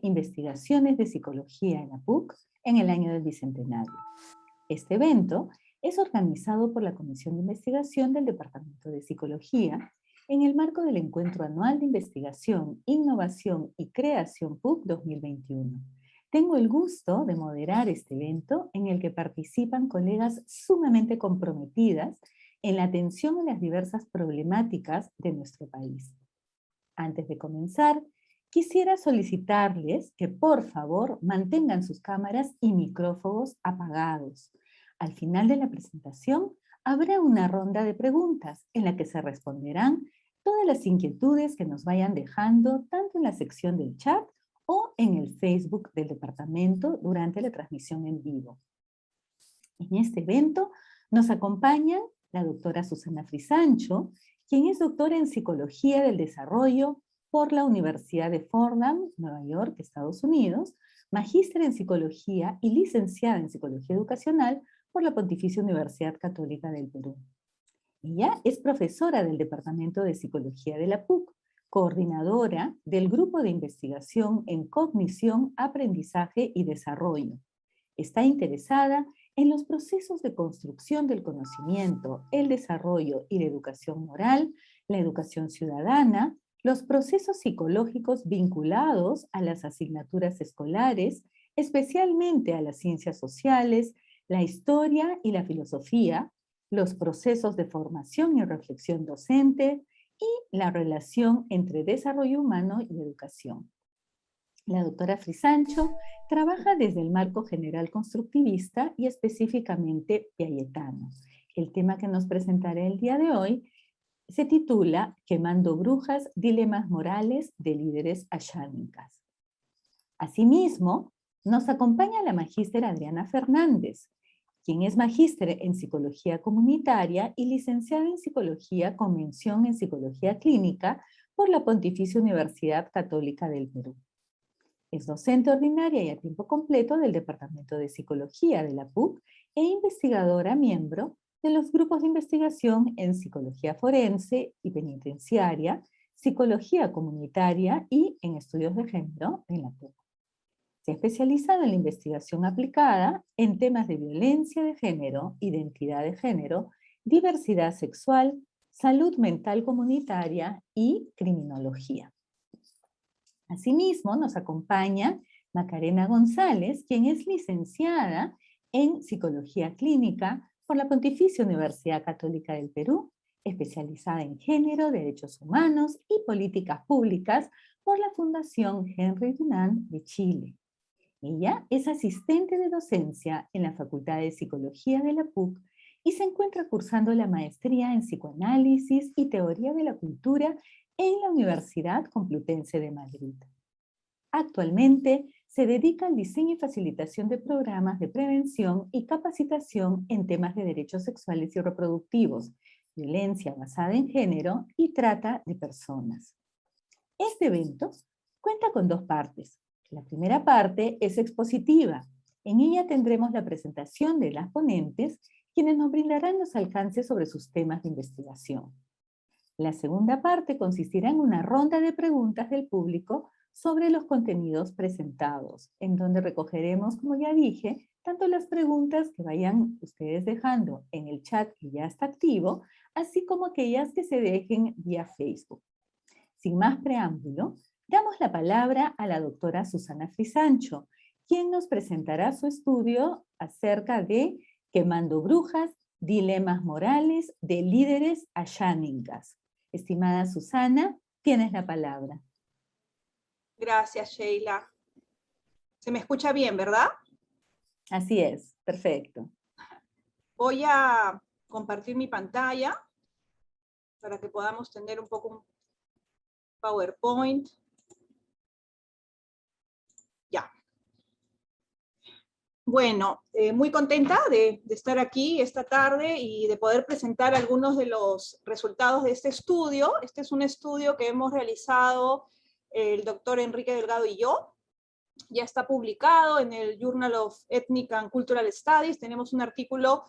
Investigaciones de Psicología en la PUC en el año del Bicentenario. Este evento es organizado por la Comisión de Investigación del Departamento de Psicología en el marco del Encuentro Anual de Investigación, Innovación y Creación PUC 2021. Tengo el gusto de moderar este evento en el que participan colegas sumamente comprometidas en la atención a las diversas problemáticas de nuestro país. Antes de comenzar, quisiera solicitarles que por favor mantengan sus cámaras y micrófonos apagados. Al final de la presentación habrá una ronda de preguntas en la que se responderán todas las inquietudes que nos vayan dejando tanto en la sección del chat o en el Facebook del departamento durante la transmisión en vivo. En este evento nos acompaña la doctora Susana Frisancho, quien es doctora en Psicología del Desarrollo por la Universidad de Fordham, Nueva York, Estados Unidos, magíster en Psicología y licenciada en Psicología Educacional por la Pontificia Universidad Católica del Perú. Ella es profesora del Departamento de Psicología de la PUC, coordinadora del Grupo de Investigación en Cognición, Aprendizaje y Desarrollo. Está interesada en los procesos de construcción del conocimiento, el desarrollo y la educación moral, la educación ciudadana, los procesos psicológicos vinculados a las asignaturas escolares, especialmente a las ciencias sociales, la historia y la filosofía, los procesos de formación y reflexión docente y la relación entre desarrollo humano y educación. La doctora Frisancho trabaja desde el marco general constructivista y específicamente piagetano. El tema que nos presentará el día de hoy se titula Quemando brujas, dilemas morales de líderes ayánicas. Asimismo, nos acompaña la magíster Adriana Fernández, quien es magíster en Psicología Comunitaria y licenciada en Psicología con mención en Psicología Clínica por la Pontificia Universidad Católica del Perú. Es docente ordinaria y a tiempo completo del Departamento de Psicología de la PUC e investigadora miembro de los grupos de investigación en Psicología Forense y Penitenciaria, Psicología Comunitaria y en Estudios de Género en la PUC. Se ha especializado en la investigación aplicada en temas de violencia de género, identidad de género, diversidad sexual, salud mental comunitaria y criminología. Asimismo, nos acompaña Macarena González, quien es licenciada en Psicología Clínica por la Pontificia Universidad Católica del Perú, especializada en género, derechos humanos y políticas públicas por la Fundación Henry Dunant de Chile. Ella es asistente de docencia en la Facultad de Psicología de la PUC y se encuentra cursando la maestría en Psicoanálisis y Teoría de la Cultura en la Universidad Complutense de Madrid. Actualmente se dedica al diseño y facilitación de programas de prevención y capacitación en temas de derechos sexuales y reproductivos, violencia basada en género y trata de personas. Este evento cuenta con dos partes. La primera parte es expositiva. En ella tendremos la presentación de las ponentes, quienes nos brindarán los alcances sobre sus temas de investigación. La segunda parte consistirá en una ronda de preguntas del público sobre los contenidos presentados, en donde recogeremos, como ya dije, tanto las preguntas que vayan ustedes dejando en el chat que ya está activo, así como aquellas que se dejen vía Facebook. Sin más preámbulo, damos la palabra a la doctora Susana Frisancho, quien nos presentará su estudio acerca de Quemando brujas, dilemas morales de líderes ayánicas. Estimada Susana, tienes la palabra. Gracias, Sheila. Se me escucha bien, ¿verdad? Así es, perfecto. Voy a compartir mi pantalla para que podamos tener un poco un PowerPoint. Ya. Bueno, muy contenta de estar aquí esta tarde y de poder presentar algunos de los resultados de este estudio. Este es un estudio que hemos realizado el doctor Enrique Delgado y yo. Ya está publicado en el Journal of Ethnic and Cultural Studies. Tenemos un artículo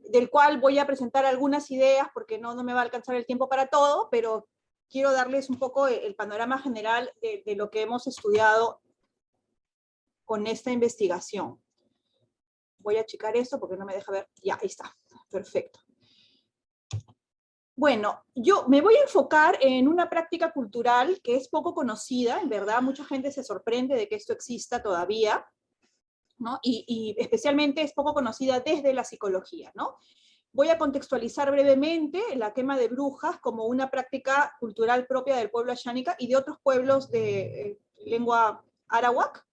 del cual voy a presentar algunas ideas, porque no me va a alcanzar el tiempo para todo, pero quiero darles un poco el panorama general de lo que hemos estudiado con esta investigación. Voy a achicar esto porque no me deja ver. Ya, ahí está. Perfecto. Bueno, yo me voy a enfocar en una práctica cultural que es poco conocida, en verdad, mucha gente se sorprende de que esto exista todavía, ¿no? Y especialmente es poco conocida desde la psicología, ¿no? Voy a contextualizar brevemente la quema de brujas como una práctica cultural propia del pueblo Ashánica y de otros pueblos de lengua arawak,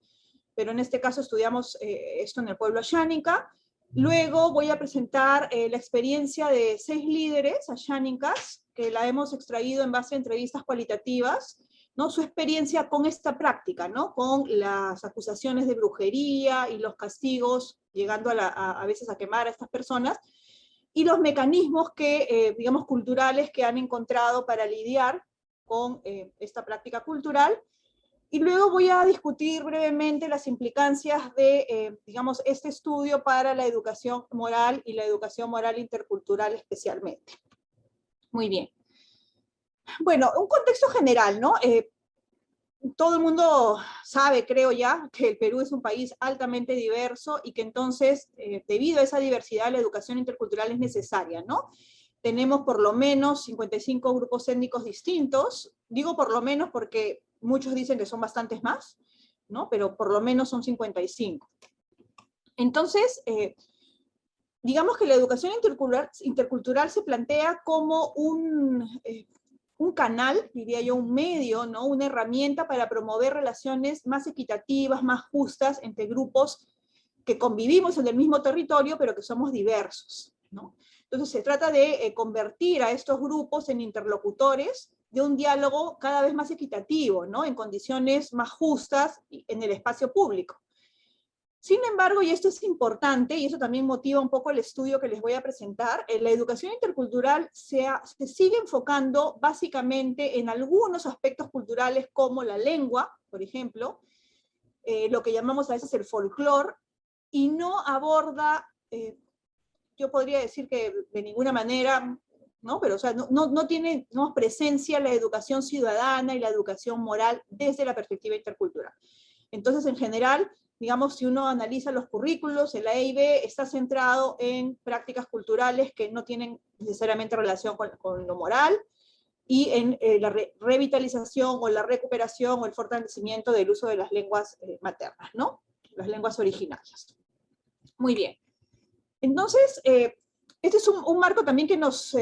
pero en este caso estudiamos esto en el pueblo Ashánica. Luego voy a presentar la experiencia de 6 líderes ashánicas, que la hemos extraído en base a entrevistas cualitativas, ¿no? Su experiencia con esta práctica, ¿no? Con las acusaciones de brujería y los castigos, llegando a veces a quemar a estas personas, y los mecanismos que, digamos, culturales que han encontrado para lidiar con esta práctica cultural. Y luego voy a discutir brevemente las implicancias de, digamos, este estudio para la educación moral y la educación moral intercultural especialmente. Muy bien. Bueno, un contexto general, ¿no? Todo el mundo sabe, creo ya, que el Perú es un país altamente diverso y que entonces, debido a esa diversidad, la educación intercultural es necesaria, ¿no? Tenemos por lo menos 55 grupos étnicos distintos. Digo por lo menos porque muchos dicen que son bastantes más, ¿no? Pero por lo menos son 55. Entonces, digamos que la educación intercultural se plantea como un canal, diría yo, un medio, ¿no? Una herramienta para promover relaciones más equitativas, más justas entre grupos que convivimos en el mismo territorio, pero que somos diversos, ¿no? Entonces se trata de convertir a estos grupos en interlocutores de un diálogo cada vez más equitativo, ¿no? En condiciones más justas en el espacio público. Sin embargo, y esto es importante, y eso también motiva un poco el estudio que les voy a presentar, la educación intercultural se sigue enfocando básicamente en algunos aspectos culturales como la lengua, por ejemplo, lo que llamamos a veces el folclore, y no aborda, yo podría decir que de ninguna manera, ¿no? Pero o sea, no tiene presencia la educación ciudadana y la educación moral desde la perspectiva intercultural. Entonces, en general, digamos, si uno analiza los currículos, el AIB está centrado en prácticas culturales que no tienen necesariamente relación con lo moral, y en la revitalización o la recuperación o el fortalecimiento del uso de las lenguas maternas, ¿no? Las lenguas originarias. Muy bien. Entonces, este es un marco también que nos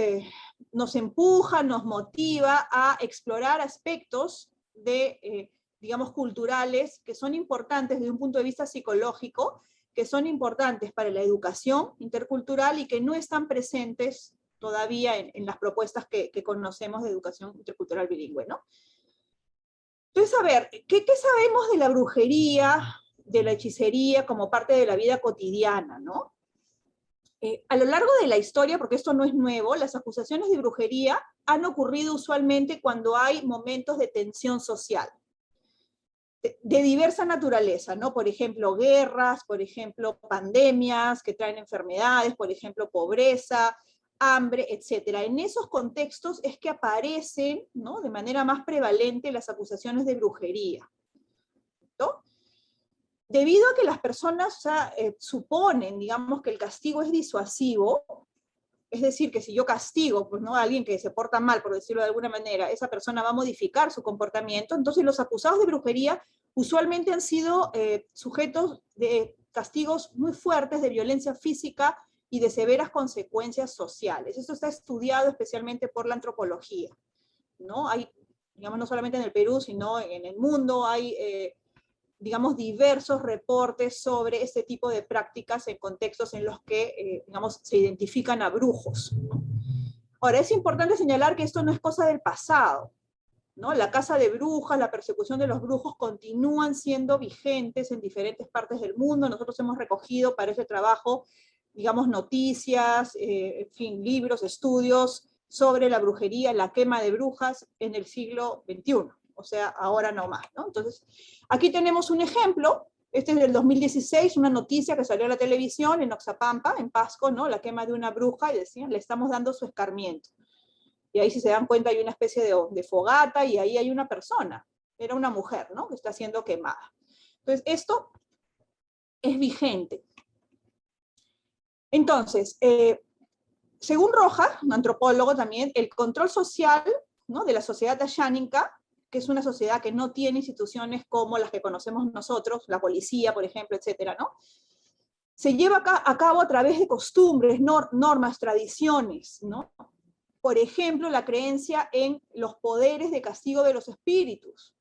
empuja, nos motiva a explorar aspectos de, digamos, culturales que son importantes desde un punto de vista psicológico, que son importantes para la educación intercultural y que no están presentes todavía en las propuestas que conocemos de educación intercultural bilingüe, ¿no? Entonces, a ver, ¿qué sabemos de la brujería, de la hechicería como parte de la vida cotidiana, ¿no? A lo largo de la historia, porque esto no es nuevo, las acusaciones de brujería han ocurrido usualmente cuando hay momentos de tensión social, de diversa naturaleza, ¿no? Por ejemplo, guerras, por ejemplo, pandemias que traen enfermedades, por ejemplo, pobreza, hambre, etc. En esos contextos es que aparecen, ¿no?, de manera más prevalente las acusaciones de brujería, ¿no? Debido a que las personas suponen, digamos, que el castigo es disuasivo, es decir, que si yo castigo, pues, ¿no?, a alguien que se porta mal, por decirlo de alguna manera, esa persona va a modificar su comportamiento, entonces los acusados de brujería usualmente han sido sujetos de castigos muy fuertes de violencia física y de severas consecuencias sociales. Esto está estudiado especialmente por la antropología, ¿no? Hay, digamos, no solamente en el Perú, sino en el mundo hay digamos, diversos reportes sobre este tipo de prácticas en contextos en los que, digamos, se identifican a brujos, ¿no? Ahora, es importante señalar que esto no es cosa del pasado, ¿no? La caza de brujas, la persecución de los brujos continúan siendo vigentes en diferentes partes del mundo. Nosotros hemos recogido para ese trabajo, digamos, noticias, en fin, libros, estudios sobre la brujería, la quema de brujas en el siglo XXI. O sea, ahora no más, ¿no? Entonces, aquí tenemos un ejemplo Este es del 2016, una noticia que salió a la televisión en Oxapampa, en Pasco, ¿no? La quema de una bruja, y decían, le estamos dando su escarmiento. Y ahí, si se dan cuenta, hay una especie de fogata, y ahí hay una persona, era una mujer, ¿no? Que está siendo quemada. Entonces, esto es vigente. Entonces, según Roja, un antropólogo también, el control social, ¿no?, de la sociedad asháninka, que es una sociedad que no tiene instituciones como las que conocemos nosotros, la policía, por ejemplo, etcétera, ¿no? Se lleva a cabo a través de costumbres, normas, tradiciones, ¿no? Por ejemplo, la creencia en los poderes de castigo de los espíritus,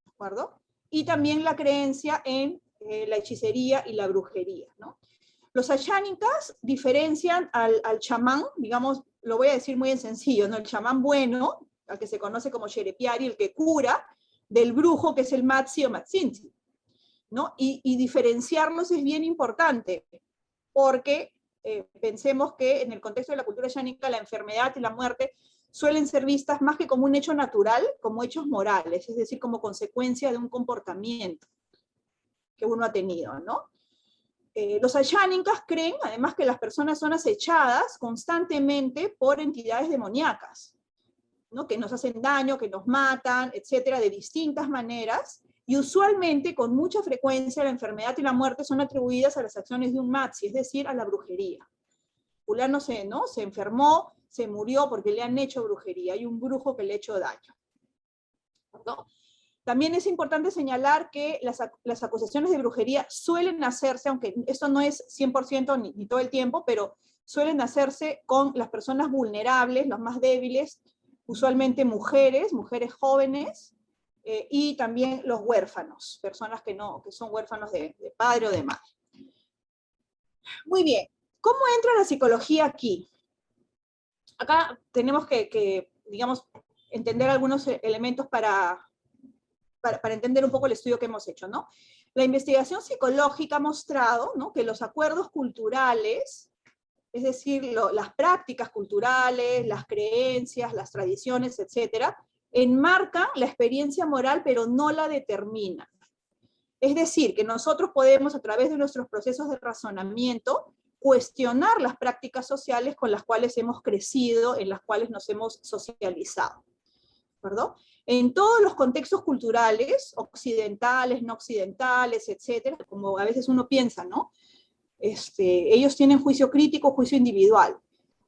¿de acuerdo? Y también la creencia en la hechicería y la brujería, ¿no? Los ashánicas diferencian al chamán, digamos, lo voy a decir muy en sencillo, ¿no? El chamán bueno, al que se conoce como Sherepiari, el que cura, del brujo, que es el Matsi o Matsinsi, ¿no? Y diferenciarlos es bien importante, porque pensemos que en el contexto de la cultura ashánica la enfermedad y la muerte suelen ser vistas más que como un hecho natural, como hechos morales, es decir, como consecuencia de un comportamiento que uno ha tenido, ¿no? Los ashánicas creen, además, que las personas son acechadas constantemente por entidades demoníacas, ¿no? Que nos hacen daño, que nos matan, etcétera, de distintas maneras, y usualmente, con mucha frecuencia, la enfermedad y la muerte son atribuidas a las acciones de un matsi, es decir, a la brujería. Fulano se enfermó, se murió porque le han hecho brujería, hay un brujo que le ha hecho daño, ¿no? También es importante señalar que las acusaciones de brujería suelen hacerse, aunque esto no es 100% ni todo el tiempo, pero suelen hacerse con las personas vulnerables, los más débiles, usualmente mujeres jóvenes, y también los huérfanos, personas que son huérfanos de padre o de madre. Muy bien, ¿cómo entra la psicología aquí? Acá tenemos que digamos, entender algunos elementos para entender un poco el estudio que hemos hecho, ¿no? La investigación psicológica ha mostrado, ¿no?, que los acuerdos culturales, es decir, las prácticas culturales, las creencias, las tradiciones, etcétera, enmarcan la experiencia moral, pero no la determinan. Es decir, que nosotros podemos, a través de nuestros procesos de razonamiento, cuestionar las prácticas sociales con las cuales hemos crecido, en las cuales nos hemos socializado, ¿verdad? En todos los contextos culturales, occidentales, no occidentales, etcétera, como a veces uno piensa, ¿no? Ellos tienen juicio crítico, juicio individual.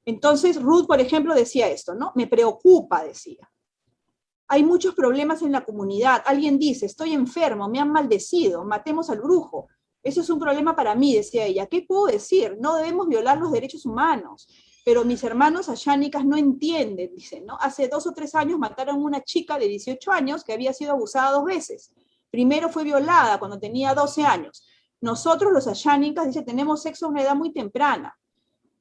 Entonces, Ruth, por ejemplo, decía esto, ¿no? Me preocupa, decía. Hay muchos problemas en la comunidad. Alguien dice, estoy enfermo, me han maldecido, matemos al brujo. Eso es un problema para mí, decía ella. ¿Qué puedo decir? No debemos violar los derechos humanos. Pero mis hermanos ashánicas no entienden, dicen, ¿no? Hace 2 o 3 años mataron a una chica de 18 años que había sido abusada 2 veces. Primero fue violada cuando tenía 12 años. Nosotros, los ashánicas, dice, tenemos sexo a una edad muy temprana.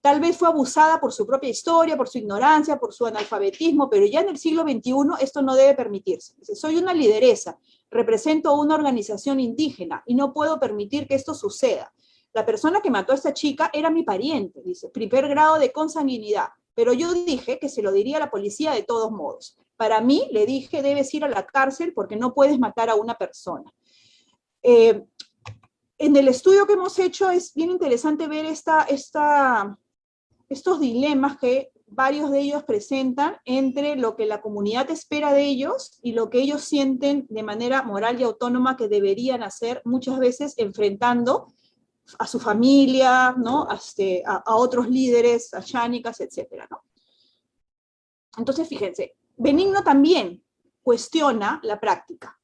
Tal vez fue abusada por su propia historia, por su ignorancia, por su analfabetismo, pero ya en el siglo XXI esto no debe permitirse. Dice, soy una lideresa, represento a una organización indígena y no puedo permitir que esto suceda. La persona que mató a esta chica era mi pariente, dice, primer grado de consanguinidad, pero yo dije que se lo diría a la policía de todos modos. Para mí, le dije, debes ir a la cárcel porque no puedes matar a una persona. En el estudio que hemos hecho es bien interesante ver estos dilemas que varios de ellos presentan entre lo que la comunidad espera de ellos y lo que ellos sienten de manera moral y autónoma que deberían hacer, muchas veces enfrentando a su familia, ¿no? A otros líderes, ashánicas, etcétera, ¿no? Entonces, fíjense, Benigno también cuestiona la práctica,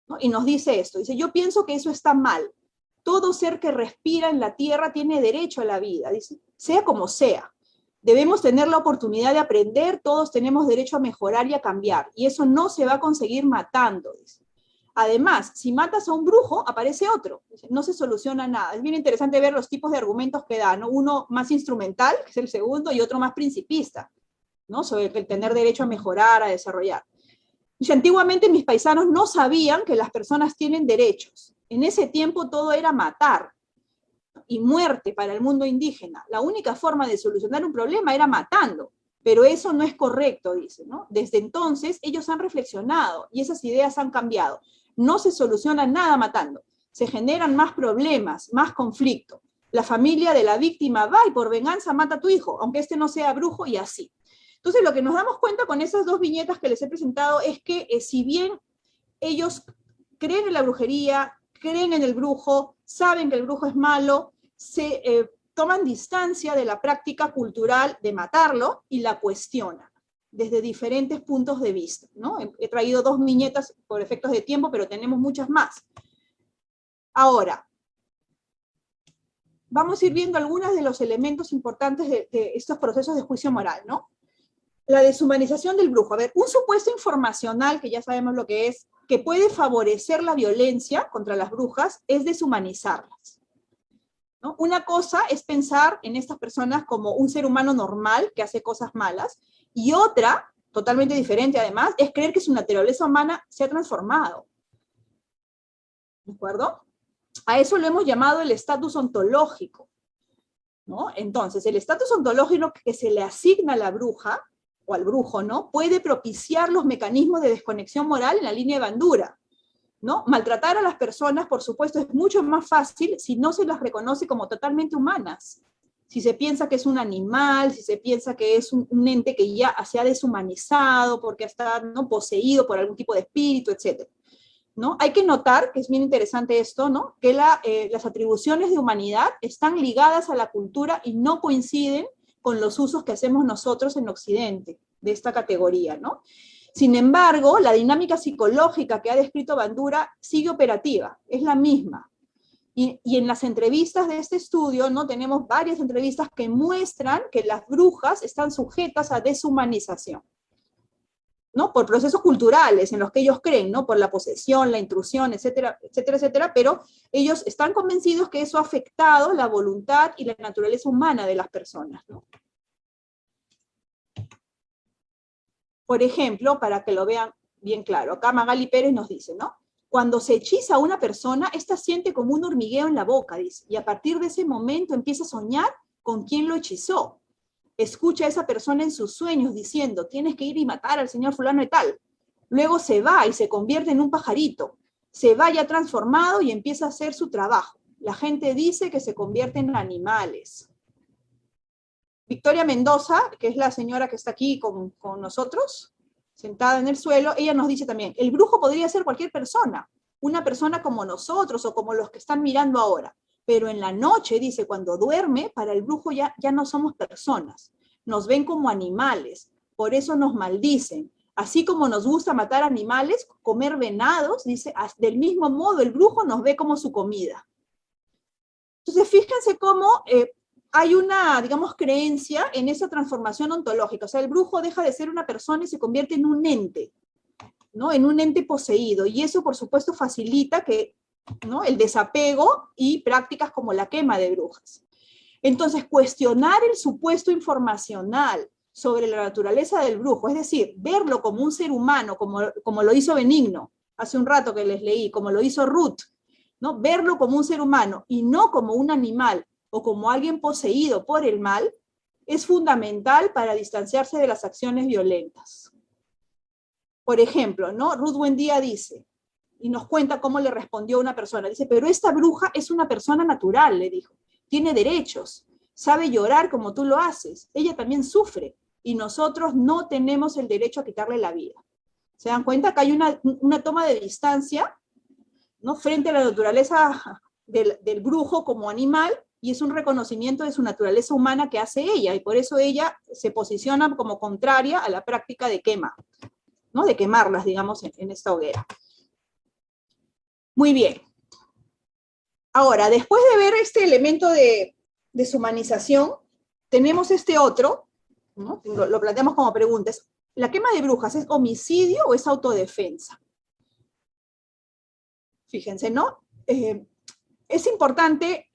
¿no? Y nos dice esto, dice, yo pienso que eso está mal. Todo ser que respira en la tierra tiene derecho a la vida, dice, sea como sea. Debemos tener la oportunidad de aprender, todos tenemos derecho a mejorar y a cambiar, y eso no se va a conseguir matando, dice. Además, si matas a un brujo, aparece otro. No se soluciona nada. Es bien interesante ver los tipos de argumentos que da, ¿no? Uno más instrumental, que es el segundo, y otro más principista, ¿no? Sobre el tener derecho a mejorar, a desarrollar. Dice, antiguamente mis paisanos no sabían que las personas tienen derechos. En ese tiempo todo era matar y muerte para el mundo indígena. La única forma de solucionar un problema era matando. Pero eso no es correcto, dice, ¿no? Desde entonces ellos han reflexionado y esas ideas han cambiado. No se soluciona nada matando. se generan más problemas, más conflicto. La familia de la víctima va y por venganza mata a tu hijo, aunque este no sea brujo, y así. Entonces, lo que nos damos cuenta con esas dos viñetas que les he presentado es que si bien ellos creen en la brujería, creen en el brujo, saben que el brujo es malo, se toman distancia de la práctica cultural de matarlo y la cuestionan desde diferentes puntos de vista, ¿no? He traído dos viñetas por efectos de tiempo, pero tenemos muchas más. Ahora, vamos a ir viendo algunos de los elementos importantes de estos procesos de juicio moral, ¿no? La deshumanización del brujo. A ver, un supuesto informacional, que ya sabemos lo que es, que puede favorecer la violencia contra las brujas, es deshumanizarlas, ¿no? Una cosa es pensar en estas personas como un ser humano normal que hace cosas malas, y otra, totalmente diferente además, es creer que su naturaleza humana se ha transformado. ¿De acuerdo? A eso lo hemos llamado el estatus ontológico, ¿no? Entonces, el estatus ontológico que se le asigna a la bruja, o al brujo, ¿no? Puede propiciar los mecanismos de desconexión moral en la línea de Bandura, ¿no? Maltratar a las personas, por supuesto, es mucho más fácil si no se las reconoce como totalmente humanas. Si se piensa que es un animal, si se piensa que es un ente que ya se ha deshumanizado porque está, ¿no?, poseído por algún tipo de espíritu, etc., ¿no? Hay que notar, que es bien interesante esto, ¿no?, que las atribuciones de humanidad están ligadas a la cultura y no coinciden con los usos que hacemos nosotros en Occidente de esta categoría, ¿no? Sin embargo, la dinámica psicológica que ha descrito Bandura sigue operativa, es la misma. Y en las entrevistas de este estudio, ¿no?, tenemos varias entrevistas que muestran que las brujas están sujetas a deshumanización, ¿no?, por procesos culturales en los que ellos creen, ¿no?, por la posesión, la intrusión, etcétera, etcétera, etcétera, pero ellos están convencidos que eso ha afectado la voluntad y la naturaleza humana de las personas, ¿no? Por ejemplo, para que lo vean bien claro, acá Magali Pérez nos dice, ¿no?, cuando se hechiza a una persona, ésta siente como un hormigueo en la boca, dice, y a partir de ese momento empieza a soñar con quién lo hechizó. Escucha a esa persona en sus sueños diciendo, tienes que ir y matar al señor fulano y tal. Luego se va y se convierte en un pajarito. Se va ya transformado y empieza a hacer su trabajo. La gente dice que se convierte en animales. Victoria Mendoza, que es la señora que está aquí con nosotros, sentada en el suelo, ella nos dice también, el brujo podría ser cualquier persona, una persona como nosotros o como los que están mirando ahora, pero en la noche, dice, cuando duerme, para el brujo ya no somos personas, nos ven como animales, por eso nos maldicen, así como nos gusta matar animales, comer venados, dice, del mismo modo el brujo nos ve como su comida. Entonces, fíjense cómo hay una, digamos, creencia en esa transformación ontológica. O sea, el brujo deja de ser una persona y se convierte en un ente, ¿no?, en un ente poseído. Y eso, por supuesto, facilita que, ¿no?, el desapego y prácticas como la quema de brujas. Entonces, cuestionar el supuesto informacional sobre la naturaleza del brujo, es decir, verlo como un ser humano, como lo hizo Benigno, hace un rato que les leí, como lo hizo Ruth, ¿no?, verlo como un ser humano y no como un animal, o como alguien poseído por el mal, es fundamental para distanciarse de las acciones violentas. Por ejemplo, ¿no?, Ruth Buendía dice, y nos cuenta cómo le respondió una persona, dice, pero esta bruja es una persona natural, le dijo, tiene derechos, sabe llorar como tú lo haces, ella también sufre, y nosotros no tenemos el derecho a quitarle la vida. ¿Se dan cuenta que hay una toma de distancia, ¿no?, frente a la naturaleza del brujo como animal, y es un reconocimiento de su naturaleza humana que hace ella, y por eso ella se posiciona como contraria a la práctica de quema, ¿no?, de quemarlas, digamos, en esta hoguera. Muy bien. Ahora, después de ver este elemento de deshumanización, tenemos este otro, ¿no?, lo planteamos como preguntas. ¿La quema de brujas es homicidio o es autodefensa? Fíjense, ¿no? Es importante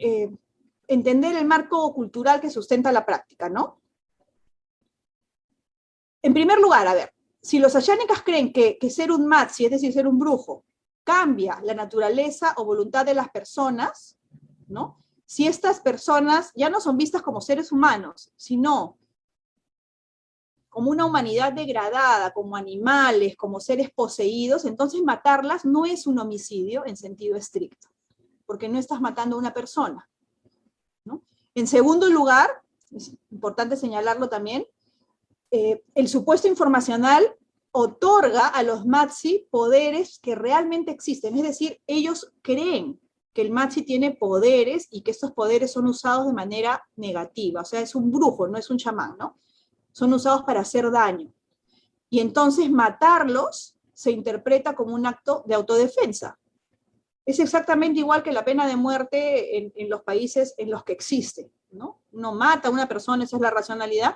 entender el marco cultural que sustenta la práctica, ¿no? En primer lugar, a ver, si los ayánicas creen que ser un matzi, es decir, ser un brujo, cambia la naturaleza o voluntad de las personas, ¿no?, si estas personas ya no son vistas como seres humanos, sino como una humanidad degradada, como animales, como seres poseídos, entonces matarlas no es un homicidio en sentido estricto. porque no estás matando a una persona, ¿no? En segundo lugar, es importante señalarlo también, el supuesto informacional otorga a los Matsi poderes que realmente existen, es decir, ellos creen que el Matsi tiene poderes y que estos poderes son usados de manera negativa, o sea, es un brujo, no es un chamán, ¿no? Son usados para hacer daño. Y entonces matarlos se interpreta como un acto de autodefensa. Es exactamente igual que la pena de muerte en los países en los que existe, ¿no? Uno mata a una persona, esa es la racionalidad,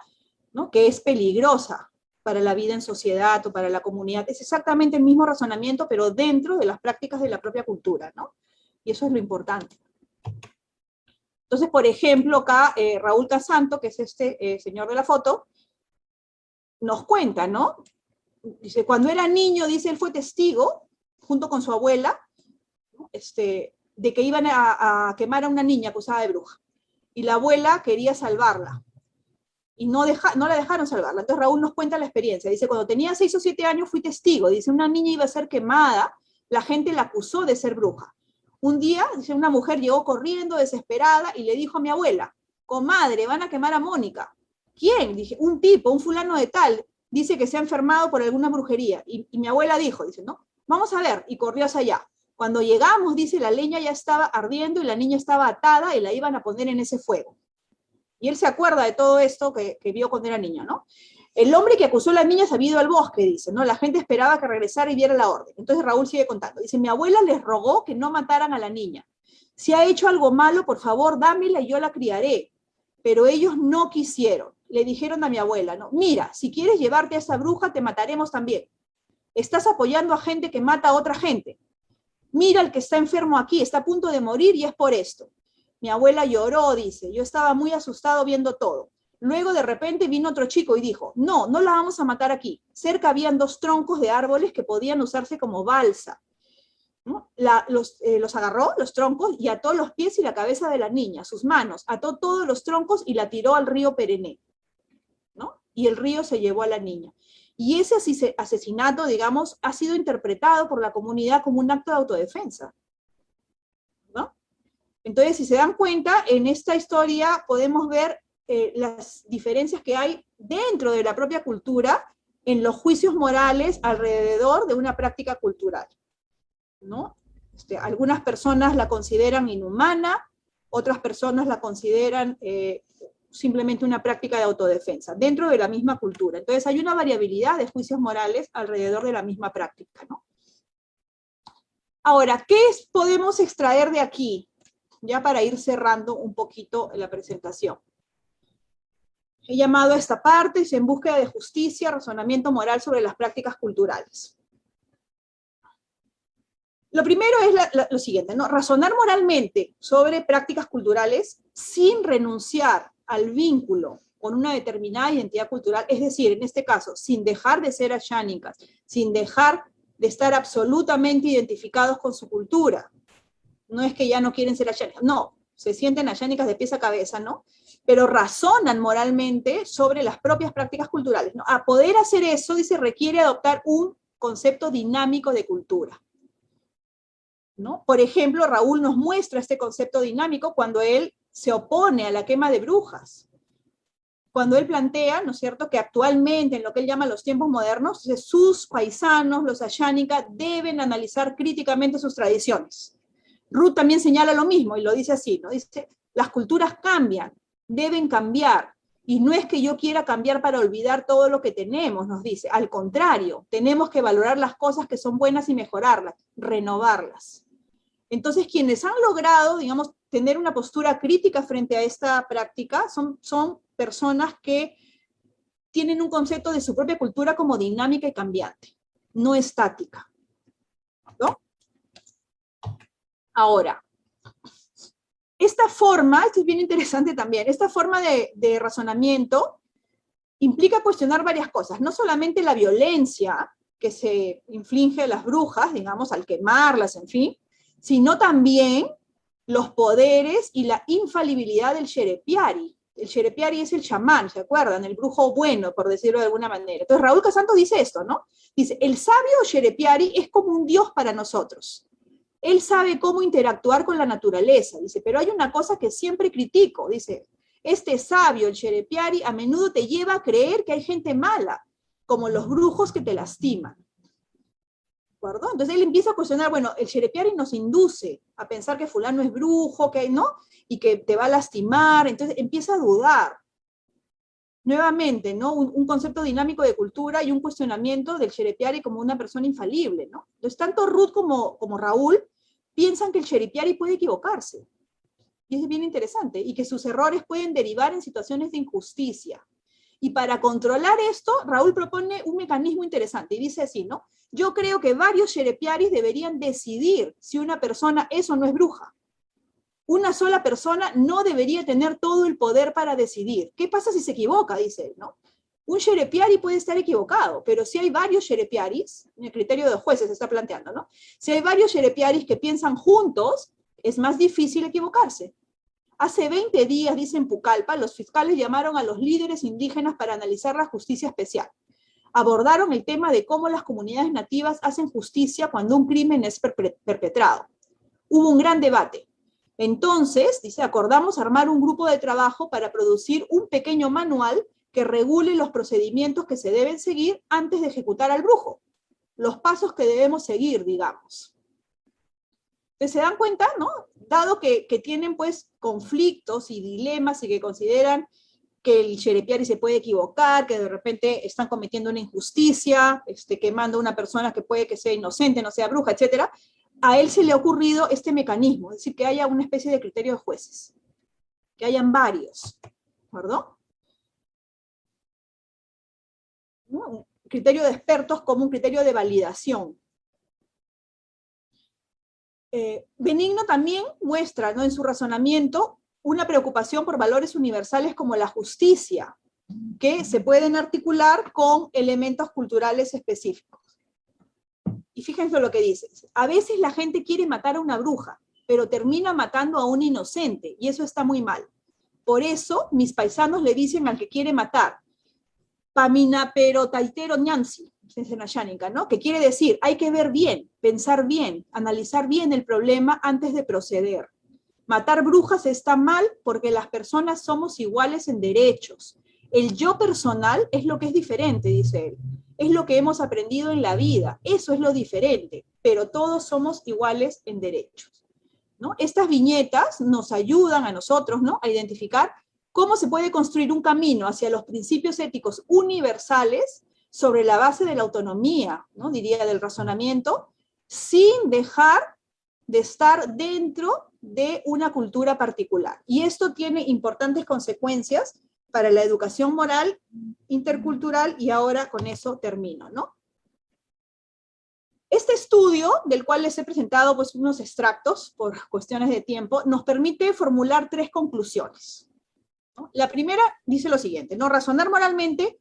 ¿no? Que es peligrosa para la vida en sociedad o para la comunidad. Es exactamente el mismo razonamiento, pero dentro de las prácticas de la propia cultura, ¿no? Y eso es lo importante. Entonces, por ejemplo, acá Raúl Casanto, que es este señor de la foto, nos cuenta, ¿no? Dice, cuando era niño, dice, él fue testigo, junto con su abuela, ¿no? De que iban a quemar a una niña acusada de bruja. Y la abuela quería salvarla. Y no la dejaron salvarla. Entonces Raúl nos cuenta la experiencia. Dice, cuando tenía 6 o 7 años fui testigo. Dice, una niña iba a ser quemada, la gente la acusó de ser bruja. Un día, dice, una mujer llegó corriendo, desesperada, y le dijo a mi abuela, comadre, van a quemar a Mónica. ¿Quién? Dije, un tipo, un fulano de tal, dice que se ha enfermado por alguna brujería. Y mi abuela dijo, dice, no, vamos a ver, y corrió hacia allá. Cuando llegamos, dice, la leña ya estaba ardiendo y la niña estaba atada y la iban a poner en ese fuego. Y él se acuerda de todo esto que vio cuando era niño, ¿no? El hombre que acusó a la niña se había ido al bosque, dice, ¿no? La gente esperaba que regresara y viera la orden. Entonces Raúl sigue contando. Dice, mi abuela les rogó que no mataran a la niña. Si ha hecho algo malo, por favor, dámela y yo la criaré. Pero ellos no quisieron. Le dijeron a mi abuela, ¿no? Mira, si quieres llevarte a esa bruja, te mataremos también. Estás apoyando a gente que mata a otra gente. Mira el que está enfermo aquí, está a punto de morir y es por esto. Mi abuela lloró, dice, yo estaba muy asustado viendo todo. Luego de repente vino otro chico y dijo, no, no la vamos a matar aquí. Cerca habían 2 troncos de árboles que podían usarse como balsa, ¿no? Los agarró, los troncos, y ató los pies y la cabeza de la niña, sus manos, ató todos los troncos y la tiró al río Perené, ¿no? Y el río se llevó a la niña. Y ese asesinato, digamos, ha sido interpretado por la comunidad como un acto de autodefensa, ¿no? Entonces, si se dan cuenta, en esta historia podemos ver las diferencias que hay dentro de la propia cultura en los juicios morales alrededor de una práctica cultural, ¿no? Algunas personas la consideran inhumana, otras personas la consideran simplemente una práctica de autodefensa, dentro de la misma cultura. Entonces hay una variabilidad de juicios morales alrededor de la misma práctica, ¿no? Ahora, ¿qué podemos extraer de aquí? Ya para ir cerrando un poquito la presentación. He llamado a esta parte, en búsqueda de justicia, razonamiento moral sobre las prácticas culturales. Lo primero es lo siguiente, ¿no? Razonar moralmente sobre prácticas culturales sin renunciar al vínculo con una determinada identidad cultural, es decir, en este caso, sin dejar de ser ayánicas, sin dejar de estar absolutamente identificados con su cultura. No es que ya no quieren ser ayánicas, no, se sienten ayánicas de pies a cabeza, ¿no? Pero razonan moralmente sobre las propias prácticas culturales, ¿no? A poder hacer eso, dice, requiere adoptar un concepto dinámico de cultura, ¿no? Por ejemplo, Raúl nos muestra este concepto dinámico cuando él se opone a la quema de brujas. Cuando él plantea, ¿no es cierto?, que actualmente, en lo que él llama los tiempos modernos, sus paisanos, los ayánicas, deben analizar críticamente sus tradiciones. Ruth también señala lo mismo y lo dice así, ¿no? Dice, las culturas cambian, deben cambiar, y no es que yo quiera cambiar para olvidar todo lo que tenemos, nos dice, al contrario, tenemos que valorar las cosas que son buenas y mejorarlas, renovarlas. Entonces, quienes han logrado, digamos, tener una postura crítica frente a esta práctica son personas que tienen un concepto de su propia cultura como dinámica y cambiante, no estática, ¿no? Ahora, esta forma, esto es bien interesante también, esta forma de razonamiento implica cuestionar varias cosas, no solamente la violencia que se inflige a las brujas, digamos, al quemarlas, en fin, sino también los poderes y la infalibilidad del Sherepiari. El Sherepiari es el chamán, ¿se acuerdan? El brujo bueno, por decirlo de alguna manera. Entonces Raúl Casanto dice esto, ¿no? Dice, el sabio Sherepiari es como un dios para nosotros. Él sabe cómo interactuar con la naturaleza, dice, pero hay una cosa que siempre critico, dice, este sabio, el Sherepiari, a menudo te lleva a creer que hay gente mala, como los brujos que te lastiman. ¿De acuerdo? Entonces él empieza a cuestionar, bueno, el Sherepiari nos induce a pensar que fulano es brujo, que no, y que te va a lastimar, entonces empieza a dudar. Nuevamente, ¿no? Un concepto dinámico de cultura y un cuestionamiento del Sherepiari como una persona infalible, ¿no? Entonces, tanto Ruth como Raúl piensan que el Sherepiari puede equivocarse, y es bien interesante, y que sus errores pueden derivar en situaciones de injusticia. Y para controlar esto, Raúl propone un mecanismo interesante, y dice así, ¿no? Yo creo que varios Sherepiaris deberían decidir si una persona es o no es bruja. Una sola persona no debería tener todo el poder para decidir. ¿Qué pasa si se equivoca? Dice él, ¿no? Un Sherepiari puede estar equivocado, pero si hay varios Sherepiaris, en el criterio de jueces se está planteando, ¿no? Si hay varios Sherepiaris que piensan juntos, es más difícil equivocarse. Hace 20 días, dice en Pucallpa, los fiscales llamaron a los líderes indígenas para analizar la justicia especial. Abordaron el tema de cómo las comunidades nativas hacen justicia cuando un crimen es perpetrado. Hubo un gran debate. Entonces, dice, acordamos armar un grupo de trabajo para producir un pequeño manual que regule los procedimientos que se deben seguir antes de ejecutar al brujo. Los pasos que debemos seguir, digamos. Entonces, se dan cuenta, ¿no? Dado que tienen, pues, conflictos y dilemas y que consideran que el Sherepiari se puede equivocar, que de repente están cometiendo una injusticia, quemando a una persona que puede que sea inocente, no sea bruja, etcétera, a él se le ha ocurrido este mecanismo, es decir, que haya una especie de criterio de jueces, que hayan varios, ¿de acuerdo? ¿No? Un criterio de expertos como un criterio de validación. Benigno también muestra, ¿no?, en su razonamiento una preocupación por valores universales como la justicia, que se pueden articular con elementos culturales específicos. Y fíjense lo que dice. A veces la gente quiere matar a una bruja, pero termina matando a un inocente, y eso está muy mal. Por eso, mis paisanos le dicen al que quiere matar, Pamina pero taitero ñansi, ¿no? Que quiere decir, hay que ver bien, pensar bien, analizar bien el problema antes de proceder. Matar brujas está mal porque las personas somos iguales en derechos. El yo personal es lo que es diferente, dice él. Es lo que hemos aprendido en la vida. Eso es lo diferente, pero todos somos iguales en derechos, ¿no? Estas viñetas nos ayudan a nosotros, ¿no?, a identificar cómo se puede construir un camino hacia los principios éticos universales sobre la base de la autonomía, ¿no?, diría, del razonamiento, sin dejar de estar dentro de una cultura particular. Y esto tiene importantes consecuencias para la educación moral intercultural, y ahora con eso termino, ¿no? Este estudio, del cual les he presentado, pues, unos extractos por cuestiones de tiempo, nos permite formular 3 conclusiones, ¿no? La primera dice lo siguiente, ¿no? Razonar moralmente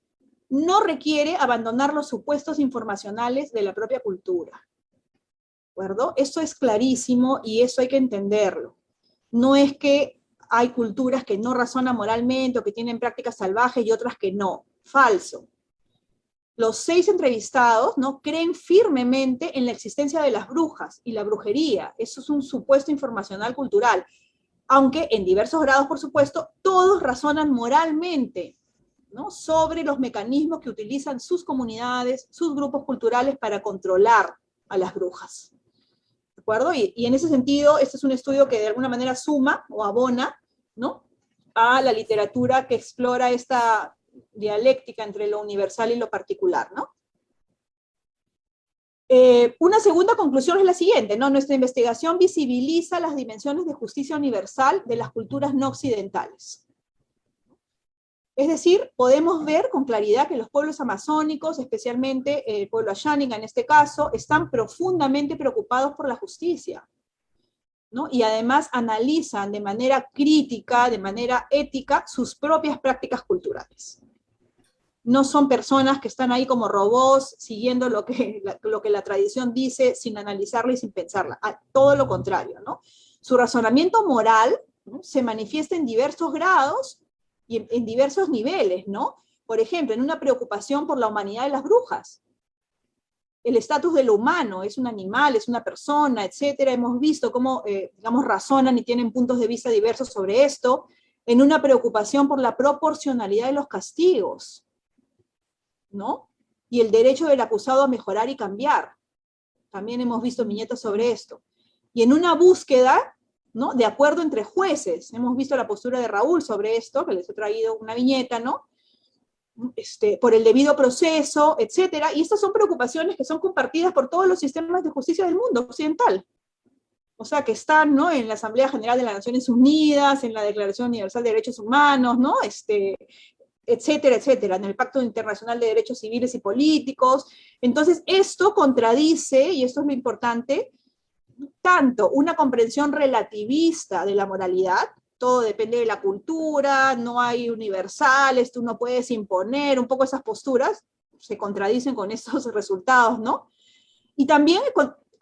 no requiere abandonar los supuestos informacionales de la propia cultura, ¿de acuerdo? Eso es clarísimo y eso hay que entenderlo. No es que hay culturas que no razonan moralmente o que tienen prácticas salvajes y otras que no. Falso. Los 6 entrevistados, ¿no?, creen firmemente en la existencia de las brujas y la brujería. Eso es un supuesto informacional cultural. Aunque en diversos grados, por supuesto, todos razonan moralmente, ¿no?, sobre los mecanismos que utilizan sus comunidades, sus grupos culturales para controlar a las brujas. ¿De acuerdo? Y en ese sentido, este es un estudio que de alguna manera suma o abona, ¿no?, a la literatura que explora esta dialéctica entre lo universal y lo particular, ¿no? Una segunda conclusión es la siguiente, ¿no? Nuestra investigación visibiliza las dimensiones de justicia universal de las culturas no occidentales. Es decir, podemos ver con claridad que los pueblos amazónicos, especialmente el pueblo Asháninga en este caso, están profundamente preocupados por la justicia, ¿no? Y además analizan de manera crítica, de manera ética, sus propias prácticas culturales. No son personas que están ahí como robots siguiendo lo que la tradición dice sin analizarla y sin pensarla. Todo lo contrario, ¿no? Su razonamiento moral, ¿no?, se manifiesta en diversos grados y en diversos niveles, ¿no? Por ejemplo, en una preocupación por la humanidad de las brujas, el estatus de lo humano, es un animal, es una persona, etcétera. Hemos visto cómo, digamos, razonan y tienen puntos de vista diversos sobre esto, en una preocupación por la proporcionalidad de los castigos, ¿no? Y el derecho del acusado a mejorar y cambiar. También hemos visto viñetas sobre esto. Y en una búsqueda, ¿no?, de acuerdo entre jueces. Hemos visto la postura de Raúl sobre esto, que les he traído una viñeta, ¿no? Por el debido proceso, etcétera. Y estas son preocupaciones que son compartidas por todos los sistemas de justicia del mundo occidental. O sea, que están, ¿no?, en la Asamblea General de las Naciones Unidas, en la Declaración Universal de Derechos Humanos, ¿no?, etcétera, etcétera, en el Pacto Internacional de Derechos Civiles y Políticos. Entonces, esto contradice, y esto es lo importante, tanto una comprensión relativista de la moralidad, todo depende de la cultura, no hay universales, tú no puedes imponer, un poco esas posturas se contradicen con estos resultados, ¿no? Y también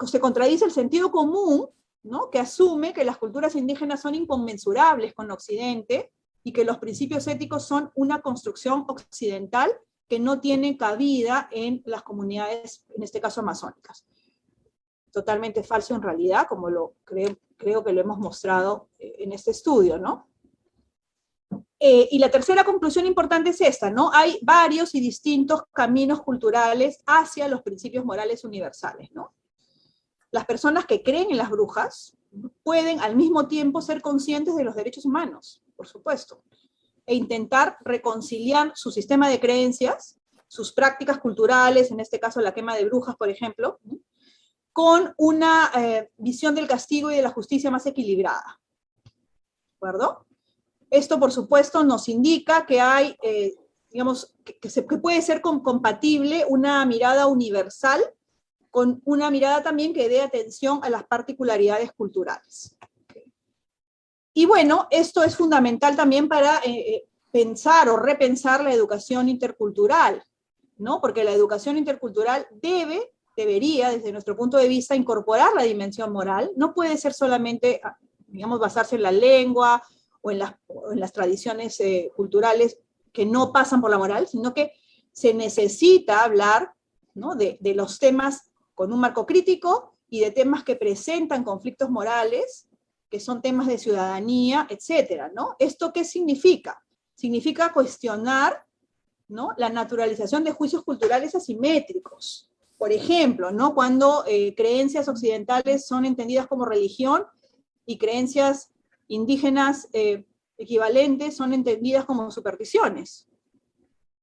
se contradice el sentido común, ¿no?, que asume que las culturas indígenas son inconmensurables con Occidente y que los principios éticos son una construcción occidental que no tiene cabida en las comunidades, en este caso amazónicas. Totalmente falso en realidad, como creo que lo hemos mostrado en este estudio, ¿no? Y la tercera conclusión importante es esta, ¿no? Hay varios y distintos caminos culturales hacia los principios morales universales, ¿no? Las personas que creen en las brujas pueden al mismo tiempo ser conscientes de los derechos humanos, por supuesto, e intentar reconciliar su sistema de creencias, sus prácticas culturales, en este caso la quema de brujas, por ejemplo, ¿no?, con una visión del castigo y de la justicia más equilibrada. ¿De acuerdo? Esto, por supuesto, nos indica que hay, digamos, que puede ser compatible una mirada universal con una mirada también que dé atención a las particularidades culturales. Y bueno, esto es fundamental también para pensar o repensar la educación intercultural, ¿no? Porque la educación intercultural debería, desde nuestro punto de vista, incorporar la dimensión moral. No puede ser solamente, digamos, basarse en la lengua o en las tradiciones culturales que no pasan por la moral, sino que se necesita hablar, ¿no?, de los temas con un marco crítico y de temas que presentan conflictos morales, que son temas de ciudadanía, etcétera, ¿no? ¿Esto qué significa? Significa cuestionar, ¿no?, la naturalización de juicios culturales asimétricos. Por ejemplo, ¿no?, cuando creencias occidentales son entendidas como religión y creencias indígenas equivalentes son entendidas como supersticiones,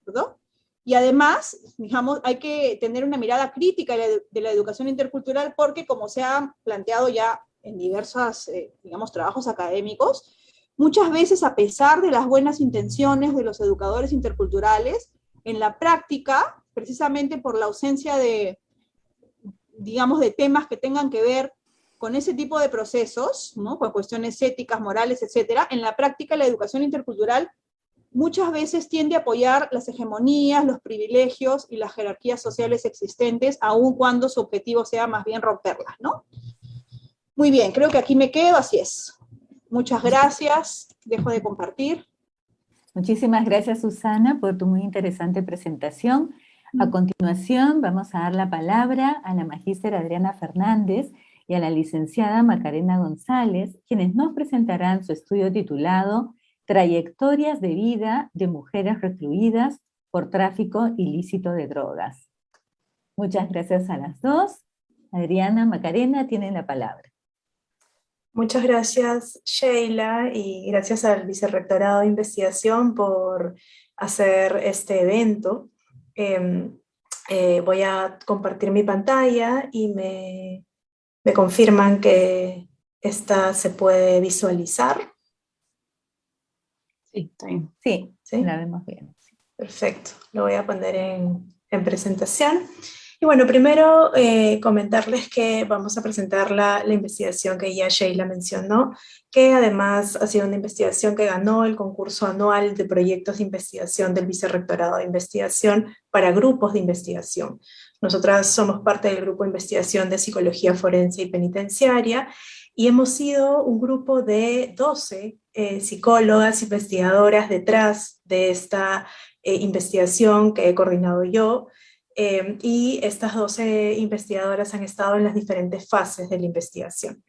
¿verdad? Y además, digamos, hay que tener una mirada crítica de la educación intercultural porque, como se ha planteado ya en diversos, digamos, trabajos académicos, muchas veces, a pesar de las buenas intenciones de los educadores interculturales, en la práctica, precisamente por la ausencia de, digamos, de temas que tengan que ver con ese tipo de procesos, ¿no?, con cuestiones éticas, morales, etcétera, en la práctica la educación intercultural muchas veces tiende a apoyar las hegemonías, los privilegios y las jerarquías sociales existentes, aun cuando su objetivo sea más bien romperlas, ¿no? Muy bien, creo que aquí me quedo, así es. Muchas gracias, dejo de compartir. Muchísimas gracias, Susana, por tu muy interesante presentación. A continuación, vamos a dar la palabra a la magíster Adriana Fernández y a la licenciada Macarena González, quienes nos presentarán su estudio titulado Trayectorias de vida de mujeres recluidas por tráfico ilícito de drogas. Muchas gracias a las dos. Adriana, Macarena, tienen la palabra. Muchas gracias, Sheila, y gracias al Vicerrectorado de Investigación por hacer este evento. Voy a compartir mi pantalla y me confirman que esta se puede visualizar. Sí, está bien. Sí, ¿sí? La vemos bien. Perfecto, lo voy a poner en presentación. Y bueno, primero comentarles que vamos a presentar la investigación que ya Sheila mencionó, que además ha sido una investigación que ganó el concurso anual de proyectos de investigación del Vicerrectorado de Investigación para grupos de investigación. Nosotras somos parte del grupo de investigación de Psicología Forense y Penitenciaria y hemos sido un grupo de 12 psicólogas, investigadoras detrás de esta investigación que he coordinado yo, y estas 12 investigadoras han estado en las diferentes fases de la investigación.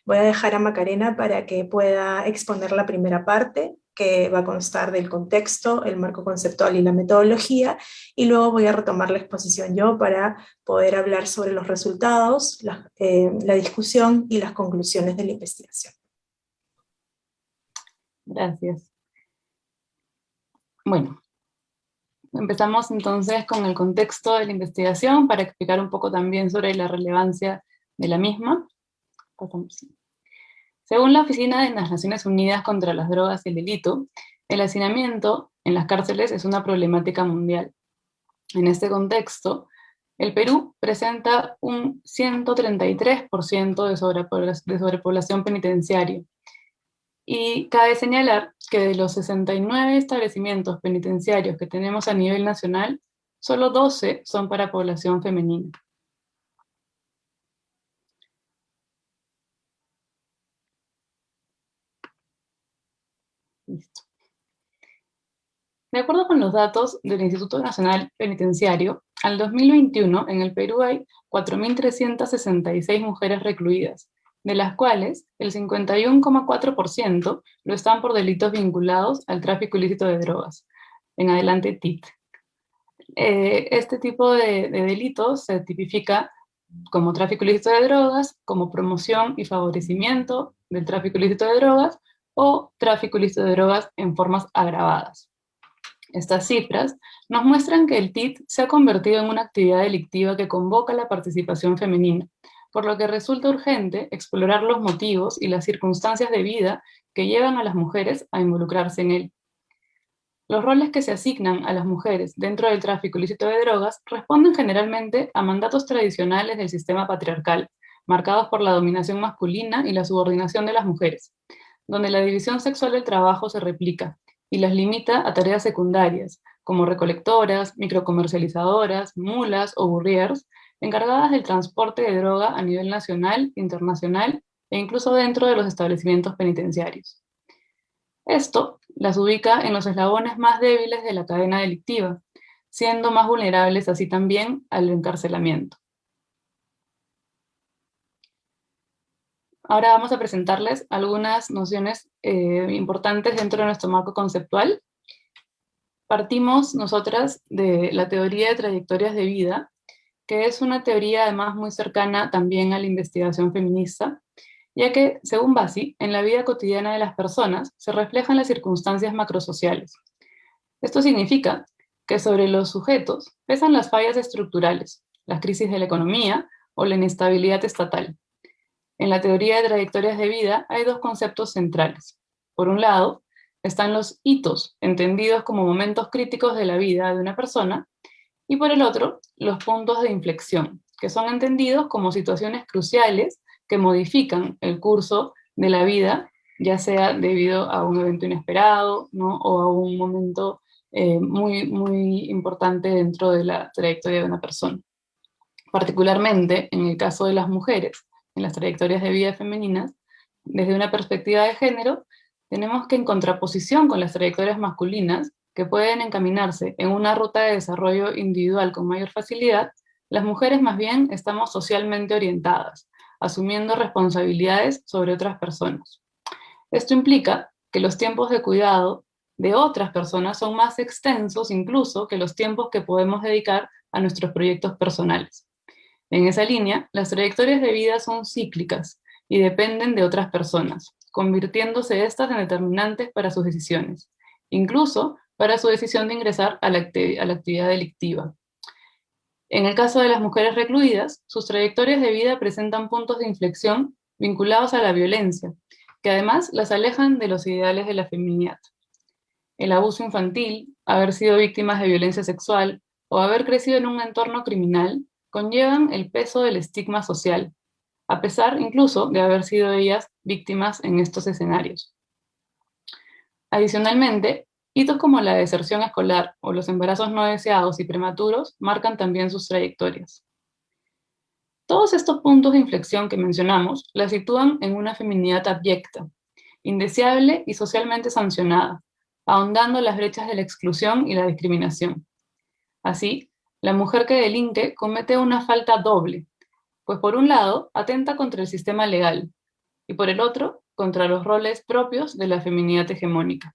Voy a dejar a Macarena para que pueda exponer la primera parte, que va a constar del contexto, el marco conceptual y la metodología, y luego voy a retomar la exposición yo para poder hablar sobre los resultados, la discusión y las conclusiones de la investigación. Gracias. Bueno, empezamos entonces con el contexto de la investigación para explicar un poco también sobre la relevancia de la misma. Según la Oficina de las Naciones Unidas contra las Drogas y el Delito, el hacinamiento en las cárceles es una problemática mundial. En este contexto, el Perú presenta un 133% de sobrepoblación penitenciaria. Y cabe señalar que de los 69 establecimientos penitenciarios que tenemos a nivel nacional, solo 12 son para población femenina. Listo. De acuerdo con los datos del Instituto Nacional Penitenciario, al 2021 en el Perú hay 4.366 mujeres recluidas, de las cuales el 51,4% lo están por delitos vinculados al tráfico ilícito de drogas, en adelante TIT. Este tipo de delitos se tipifica como tráfico ilícito de drogas, como promoción y favorecimiento del tráfico ilícito de drogas, o tráfico ilícito de drogas en formas agravadas. Estas cifras nos muestran que el TIT se ha convertido en una actividad delictiva que convoca la participación femenina, por lo que resulta urgente explorar los motivos y las circunstancias de vida que llevan a las mujeres a involucrarse en él. Los roles que se asignan a las mujeres dentro del tráfico ilícito de drogas responden generalmente a mandatos tradicionales del sistema patriarcal, marcados por la dominación masculina y la subordinación de las mujeres, donde la división sexual del trabajo se replica y las limita a tareas secundarias, como recolectoras, microcomercializadoras, mulas o burriers, encargadas del transporte de droga a nivel nacional, internacional e incluso dentro de los establecimientos penitenciarios. Esto las ubica en los eslabones más débiles de la cadena delictiva, siendo más vulnerables así también al encarcelamiento. Ahora vamos a presentarles algunas nociones importantes dentro de nuestro marco conceptual. Partimos nosotras de la teoría de trayectorias de vida, que es una teoría además muy cercana también a la investigación feminista, ya que, según Bassi, en la vida cotidiana de las personas se reflejan las circunstancias macrosociales. Esto significa que sobre los sujetos pesan las fallas estructurales, las crisis de la economía o la inestabilidad estatal. En la teoría de trayectorias de vida hay dos conceptos centrales. Por un lado, están los hitos, entendidos como momentos críticos de la vida de una persona, y por el otro, los puntos de inflexión, que son entendidos como situaciones cruciales que modifican el curso de la vida, ya sea debido a un evento inesperado, ¿no? O a un momento muy importante dentro de la trayectoria de una persona. Particularmente en el caso de las mujeres, en las trayectorias de vida femeninas, desde una perspectiva de género, tenemos que en contraposición con las trayectorias masculinas, que pueden encaminarse en una ruta de desarrollo individual con mayor facilidad, las mujeres más bien estamos socialmente orientadas, asumiendo responsabilidades sobre otras personas. Esto implica que los tiempos de cuidado de otras personas son más extensos incluso que los tiempos que podemos dedicar a nuestros proyectos personales. En esa línea, las trayectorias de vida son cíclicas y dependen de otras personas, convirtiéndose estas en determinantes para sus decisiones, incluso para su decisión de ingresar a la actividad delictiva. En el caso de las mujeres recluidas, sus trayectorias de vida presentan puntos de inflexión vinculados a la violencia, que además las alejan de los ideales de la feminidad. El abuso infantil, haber sido víctimas de violencia sexual o haber crecido en un entorno criminal conllevan el peso del estigma social, a pesar incluso de haber sido ellas víctimas en estos escenarios. Adicionalmente, hitos como la deserción escolar o los embarazos no deseados y prematuros marcan también sus trayectorias. Todos estos puntos de inflexión que mencionamos la sitúan en una feminidad abyecta, indeseable y socialmente sancionada, ahondando las brechas de la exclusión y la discriminación. Así, La mujer que delinque comete una falta doble, pues por un lado atenta contra el sistema legal y por el otro contra los roles propios de la feminidad hegemónica.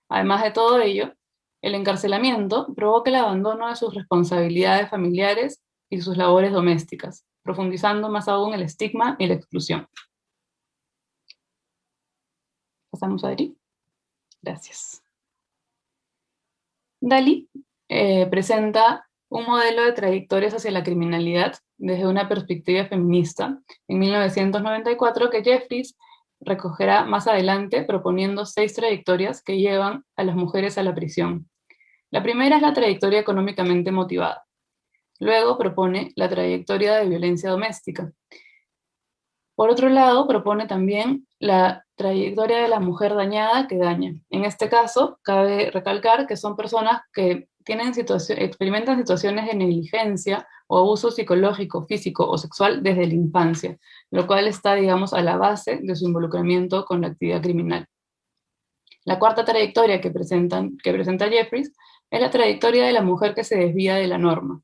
Además de todo ello, el encarcelamiento provoca el abandono de sus responsabilidades familiares y sus labores domésticas, profundizando más aún el estigma y la exclusión. Pasamos a Adri. Gracias. Dalí presenta un modelo de trayectorias hacia la criminalidad desde una perspectiva feminista en 1994 que Jeffries recogerá más adelante proponiendo 6 trayectorias que llevan a las mujeres a la prisión. La primera es la trayectoria económicamente motivada. Luego propone la trayectoria de violencia doméstica. Por otro lado, propone también la trayectoria de la mujer dañada que daña. En este caso, cabe recalcar que son personas que experimentan situaciones de negligencia o abuso psicológico, físico o sexual desde la infancia, lo cual está, digamos, a la base de su involucramiento con la actividad criminal. La cuarta trayectoria que presenta Jeffries es la trayectoria de la mujer que se desvía de la norma,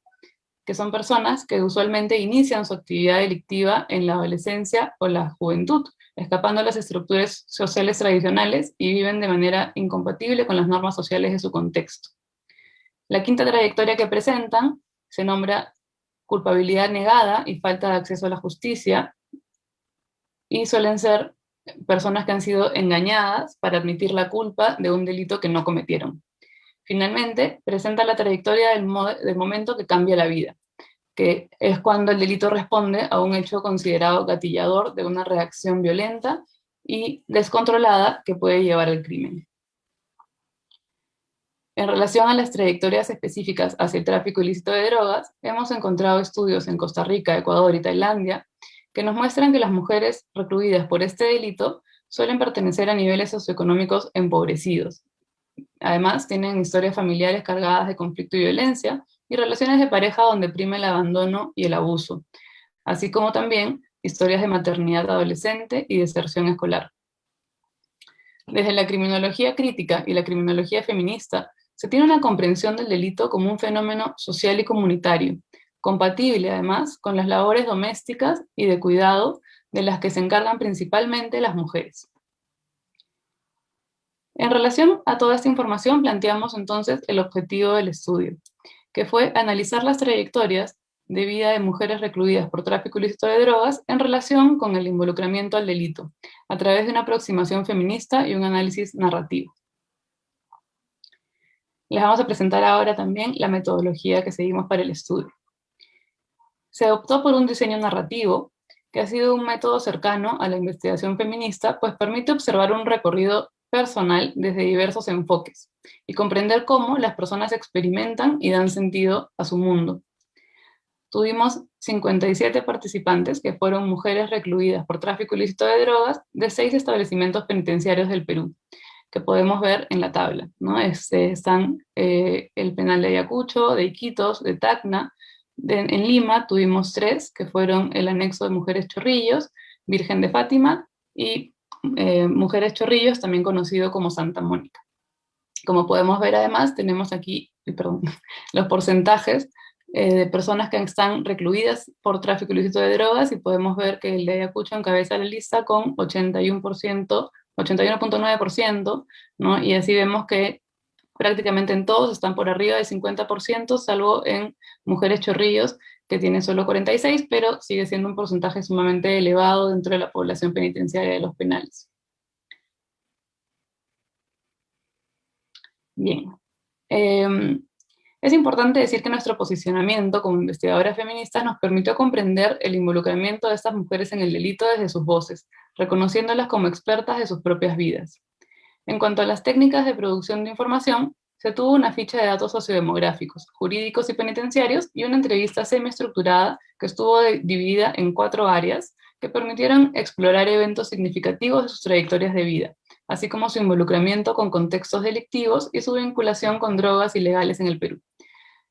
que son personas que usualmente inician su actividad delictiva en la adolescencia o la juventud, escapando a las estructuras sociales tradicionales y viven de manera incompatible con las normas sociales de su contexto. La quinta trayectoria que presentan se nombra culpabilidad negada y falta de acceso a la justicia, y suelen ser personas que han sido engañadas para admitir la culpa de un delito que no cometieron. Finalmente, presenta la trayectoria del momento que cambia la vida, que es cuando el delito responde a un hecho considerado gatillador de una reacción violenta y descontrolada que puede llevar al crimen. En relación a las trayectorias específicas hacia el tráfico ilícito de drogas, hemos encontrado estudios en Costa Rica, Ecuador y Tailandia que nos muestran que las mujeres recluidas por este delito suelen pertenecer a niveles socioeconómicos empobrecidos. Además, tienen historias familiares cargadas de conflicto y violencia y relaciones de pareja donde prima el abandono y el abuso, así como también historias de maternidad adolescente y deserción escolar. Desde la criminología crítica y la criminología feminista, se tiene una comprensión del delito como un fenómeno social y comunitario, compatible además con las labores domésticas y de cuidado de las que se encargan principalmente las mujeres. En relación a toda esta información, planteamos entonces el objetivo del estudio, que fue analizar las trayectorias de vida de mujeres recluidas por tráfico ilícito de drogas en relación con el involucramiento al delito, a través de una aproximación feminista y un análisis narrativo. Les vamos a presentar ahora también la metodología que seguimos para el estudio. Se optó por un diseño narrativo, que ha sido un método cercano a la investigación feminista, pues permite observar un recorrido personal desde diversos enfoques y comprender cómo las personas experimentan y dan sentido a su mundo. Tuvimos 57 participantes que fueron mujeres recluidas por tráfico ilícito de drogas de 6 establecimientos penitenciarios del Perú, que podemos ver en la tabla, ¿no? Están el penal de Ayacucho, de Iquitos, de Tacna. En Lima tuvimos 3, que fueron el anexo de Mujeres Chorrillos, Virgen de Fátima y Mujeres Chorrillos, también conocido como Santa Mónica. Como podemos ver además, tenemos aquí los porcentajes de personas que están recluidas por tráfico ilícito de drogas, y podemos ver que el de Ayacucho encabeza la lista con 81.9%, ¿no? Y así vemos que prácticamente en todos están por arriba del 50%, salvo en Mujeres Chorrillos, que tiene solo 46%, pero sigue siendo un porcentaje sumamente elevado dentro de la población penitenciaria de los penales. Bien. Es importante decir que nuestro posicionamiento como investigadoras feministas nos permitió comprender el involucramiento de estas mujeres en el delito desde sus voces, reconociéndolas como expertas de sus propias vidas. En cuanto a las técnicas de producción de información, se tuvo una ficha de datos sociodemográficos, jurídicos y penitenciarios y una entrevista semiestructurada que estuvo dividida en 4 áreas que permitieron explorar eventos significativos de sus trayectorias de vida, así como su involucramiento con contextos delictivos y su vinculación con drogas ilegales en el Perú.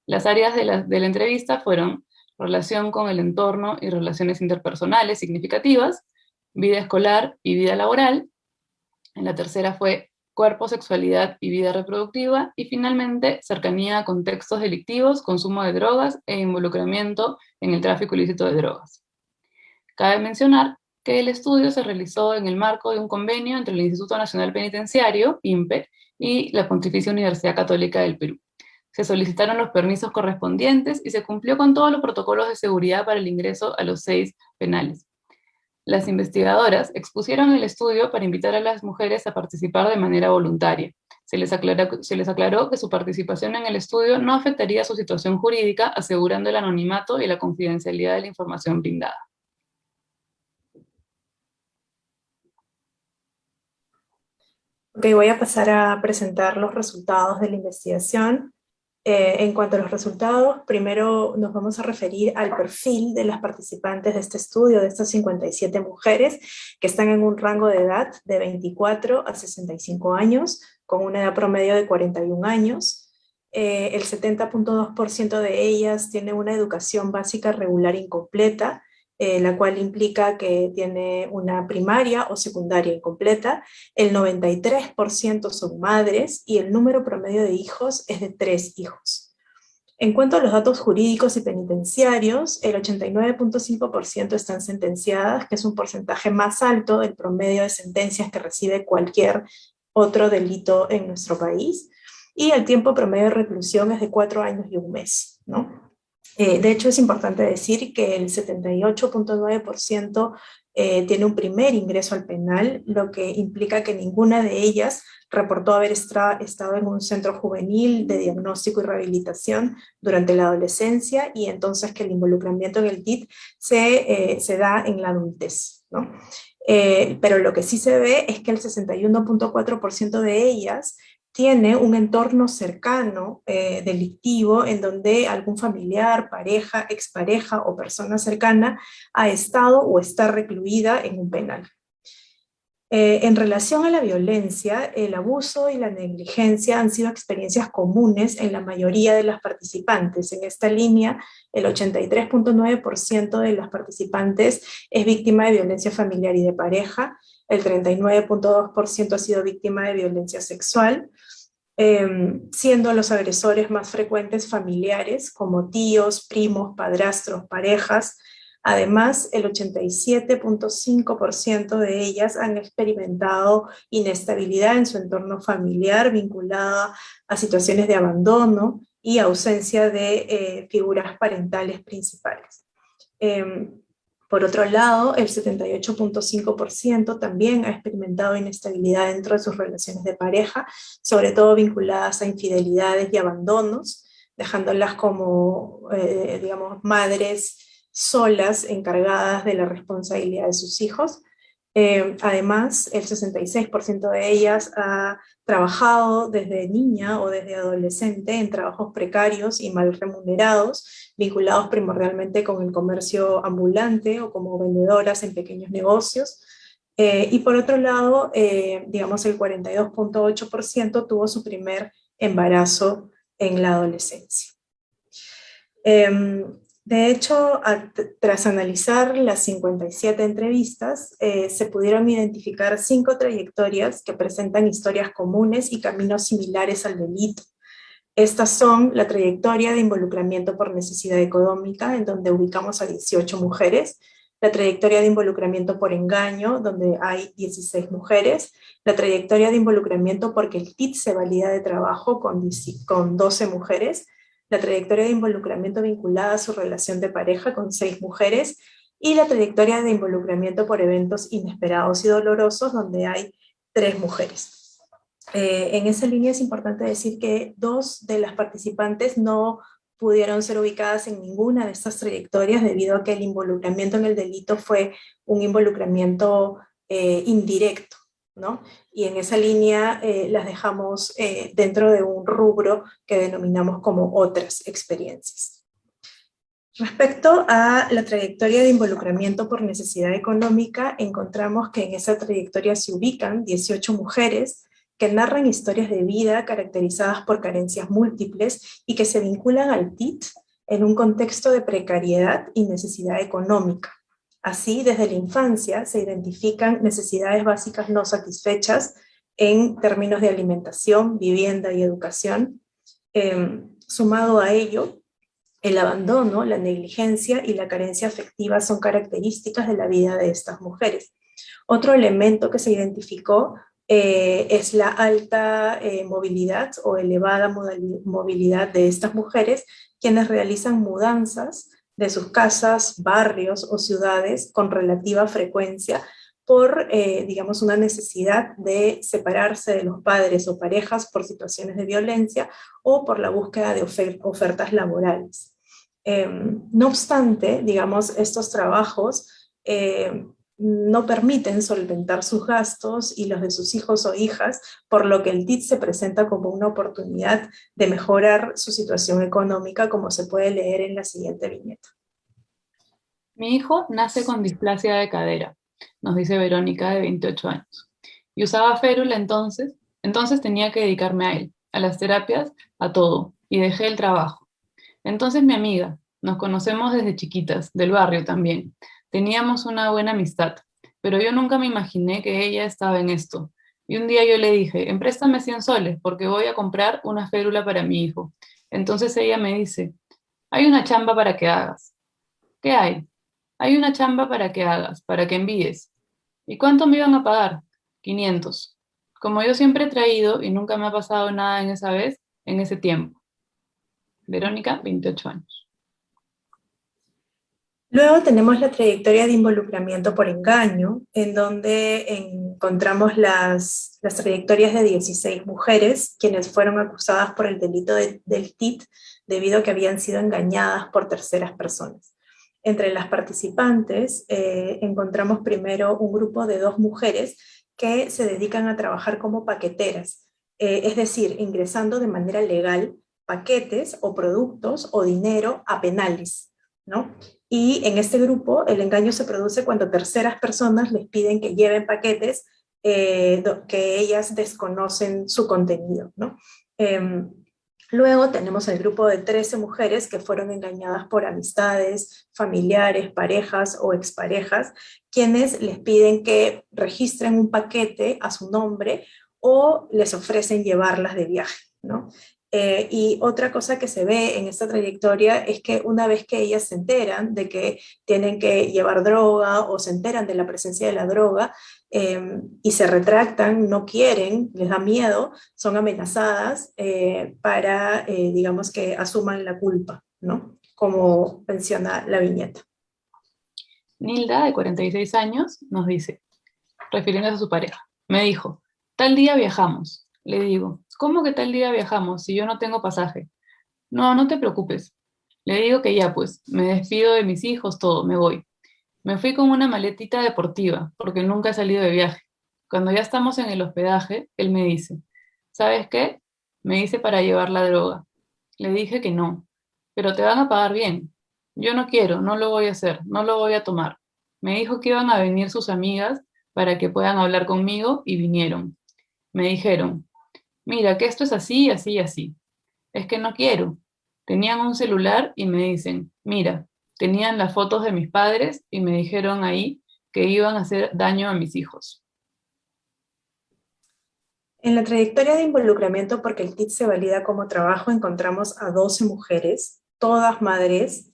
Las áreas de la entrevista fueron relación con el entorno y relaciones interpersonales significativas, vida escolar y vida laboral. En la tercera fue cuerpo, sexualidad y vida reproductiva, y finalmente cercanía a contextos delictivos, consumo de drogas e involucramiento en el tráfico ilícito de drogas. Cabe mencionar que el estudio se realizó en el marco de un convenio entre el Instituto Nacional Penitenciario, INPE, y la Pontificia Universidad Católica del Perú. Se solicitaron los permisos correspondientes y se cumplió con todos los protocolos de seguridad para el ingreso a los 6 penales. Las investigadoras expusieron el estudio para invitar a las mujeres a participar de manera voluntaria. Se les aclaró que su participación en el estudio no afectaría su situación jurídica, asegurando el anonimato y la confidencialidad de la información brindada. Ok, voy a pasar a presentar los resultados de la investigación. En cuanto a los resultados, primero nos vamos a referir al perfil de las participantes de este estudio, de estas 57 mujeres que están en un rango de edad de 24 a 65 años, con una edad promedio de 41 años. El 70.2% de ellas tiene una educación básica regular incompleta, la cual implica que tiene una primaria o secundaria incompleta. El 93% son madres y el número promedio de hijos es de 3 hijos. En cuanto a los datos jurídicos y penitenciarios, el 89.5% están sentenciadas, que es un porcentaje más alto del promedio de sentencias que recibe cualquier otro delito en nuestro país, y el tiempo promedio de reclusión es de 4 años y 1 mes, ¿no? De hecho, es importante decir que el 78.9% tiene un primer ingreso al penal, lo que implica que ninguna de ellas reportó haber estado en un centro juvenil de diagnóstico y rehabilitación durante la adolescencia, y entonces que el involucramiento en el TIT se da en la adultez, ¿no? Pero lo que sí se ve es que el 61.4% de ellas tiene un entorno cercano delictivo en donde algún familiar, pareja, expareja o persona cercana ha estado o está recluida en un penal. En relación a la violencia, el abuso y la negligencia han sido experiencias comunes en la mayoría de las participantes. En esta línea, el 83.9% de las participantes es víctima de violencia familiar y de pareja, el 39.2% ha sido víctima de violencia sexual, siendo los agresores más frecuentes familiares, como tíos, primos, padrastros, parejas. Además, el 87.5% de ellas han experimentado inestabilidad en su entorno familiar vinculada a situaciones de abandono y ausencia de figuras parentales principales. Por otro lado, el 78.5% también ha experimentado inestabilidad dentro de sus relaciones de pareja, sobre todo vinculadas a infidelidades y abandonos, dejándolas como, digamos, madres solas encargadas de la responsabilidad de sus hijos. Además, el 66% de ellas ha trabajado desde niña o desde adolescente en trabajos precarios y mal remunerados, vinculados primordialmente con el comercio ambulante o como vendedoras en pequeños negocios. Y por otro lado, digamos, el 42.8% tuvo su primer embarazo en la adolescencia. De hecho, tras analizar las 57 entrevistas, se pudieron identificar 5 trayectorias que presentan historias comunes y caminos similares al delito. Estas son la trayectoria de involucramiento por necesidad económica, en donde ubicamos a 18 mujeres, la trayectoria de involucramiento por engaño, donde hay 16 mujeres, la trayectoria de involucramiento porque el TIT se valida de trabajo con 12 mujeres, la trayectoria de involucramiento vinculada a su relación de pareja con 6 mujeres, y la trayectoria de involucramiento por eventos inesperados y dolorosos, donde hay 3 mujeres. En esa línea es importante decir que 2 de las participantes no pudieron ser ubicadas en ninguna de estas trayectorias debido a que el involucramiento en el delito fue un involucramiento indirecto, ¿no? Y en esa línea las dejamos dentro de un rubro que denominamos como otras experiencias. Respecto a la trayectoria de involucramiento por necesidad económica, encontramos que en esa trayectoria se ubican 18 mujeres que narran historias de vida caracterizadas por carencias múltiples y que se vinculan al TIT en un contexto de precariedad y necesidad económica. Así, desde la infancia se identifican necesidades básicas no satisfechas, en términos de alimentación, vivienda y educación. Sumado a ello, el abandono, la negligencia y la carencia afectiva son características de la vida de estas mujeres. Otro elemento que se identificó es la alta movilidad o elevada movilidad de estas mujeres, quienes realizan mudanzas de sus casas, barrios o ciudades con relativa frecuencia por, digamos, una necesidad de separarse de los padres o parejas por situaciones de violencia o por la búsqueda de ofertas laborales. No obstante, digamos, estos trabajos no permiten solventar sus gastos y los de sus hijos o hijas, por lo que el TIT se presenta como una oportunidad de mejorar su situación económica, como se puede leer en la siguiente viñeta. Mi hijo nace con displasia de cadera, nos dice Verónica, de 28 años, y usaba férula entonces tenía que dedicarme a él, a las terapias, a todo, y dejé el trabajo. Entonces mi amiga, nos conocemos desde chiquitas, del barrio también, teníamos una buena amistad, pero yo nunca me imaginé que ella estaba en esto. Y un día yo le dije, empréstame 100 soles porque voy a comprar una férula para mi hijo. Entonces ella me dice, hay una chamba para que hagas. ¿Qué hay? Hay una chamba para que hagas, para que envíes. ¿Y cuánto me iban a pagar? 500. Como yo siempre he traído y nunca me ha pasado nada en esa vez, en ese tiempo. Verónica, 28 años. Luego tenemos la trayectoria de involucramiento por engaño, en donde encontramos las trayectorias de 16 mujeres, quienes fueron acusadas por el delito del TIT, debido a que habían sido engañadas por terceras personas. Entre las participantes encontramos primero un grupo de 2 mujeres que se dedican a trabajar como paqueteras, es decir, ingresando de manera legal paquetes o productos o dinero a penales, ¿no? Y en este grupo el engaño se produce cuando terceras personas les piden que lleven paquetes que ellas desconocen su contenido, ¿no? Luego tenemos el grupo de 13 mujeres que fueron engañadas por amistades, familiares, parejas o exparejas, quienes les piden que registren un paquete a su nombre o les ofrecen llevarlas de viaje, ¿no? Y otra cosa que se ve en esta trayectoria es que una vez que ellas se enteran de que tienen que llevar droga o se enteran de la presencia de la droga y se retractan, no quieren, les da miedo, son amenazadas para, digamos, que asuman la culpa, ¿no? Como menciona la viñeta. Nilda, de 46 años, nos dice, refiriéndose a su pareja, me dijo, tal día viajamos. Le digo, ¿cómo que tal día viajamos si yo no tengo pasaje? No, no te preocupes. Le digo que ya pues, me despido de mis hijos, todo, me voy. Me fui con una maletita deportiva, porque nunca he salido de viaje. Cuando ya estamos en el hospedaje, él me dice, ¿sabes qué? Me dice para llevar la droga. Le dije que no, pero te van a pagar bien. Yo no quiero, no lo voy a hacer, no lo voy a tomar. Me dijo que iban a venir sus amigas para que puedan hablar conmigo y vinieron. Me dijeron, mira, que esto es así, así, así. Es que no quiero. Tenían un celular y me dicen, mira, tenían las fotos de mis padres y me dijeron ahí que iban a hacer daño a mis hijos. En la trayectoria de involucramiento, porque el TIT se valida como trabajo, encontramos a 12 mujeres, todas madres,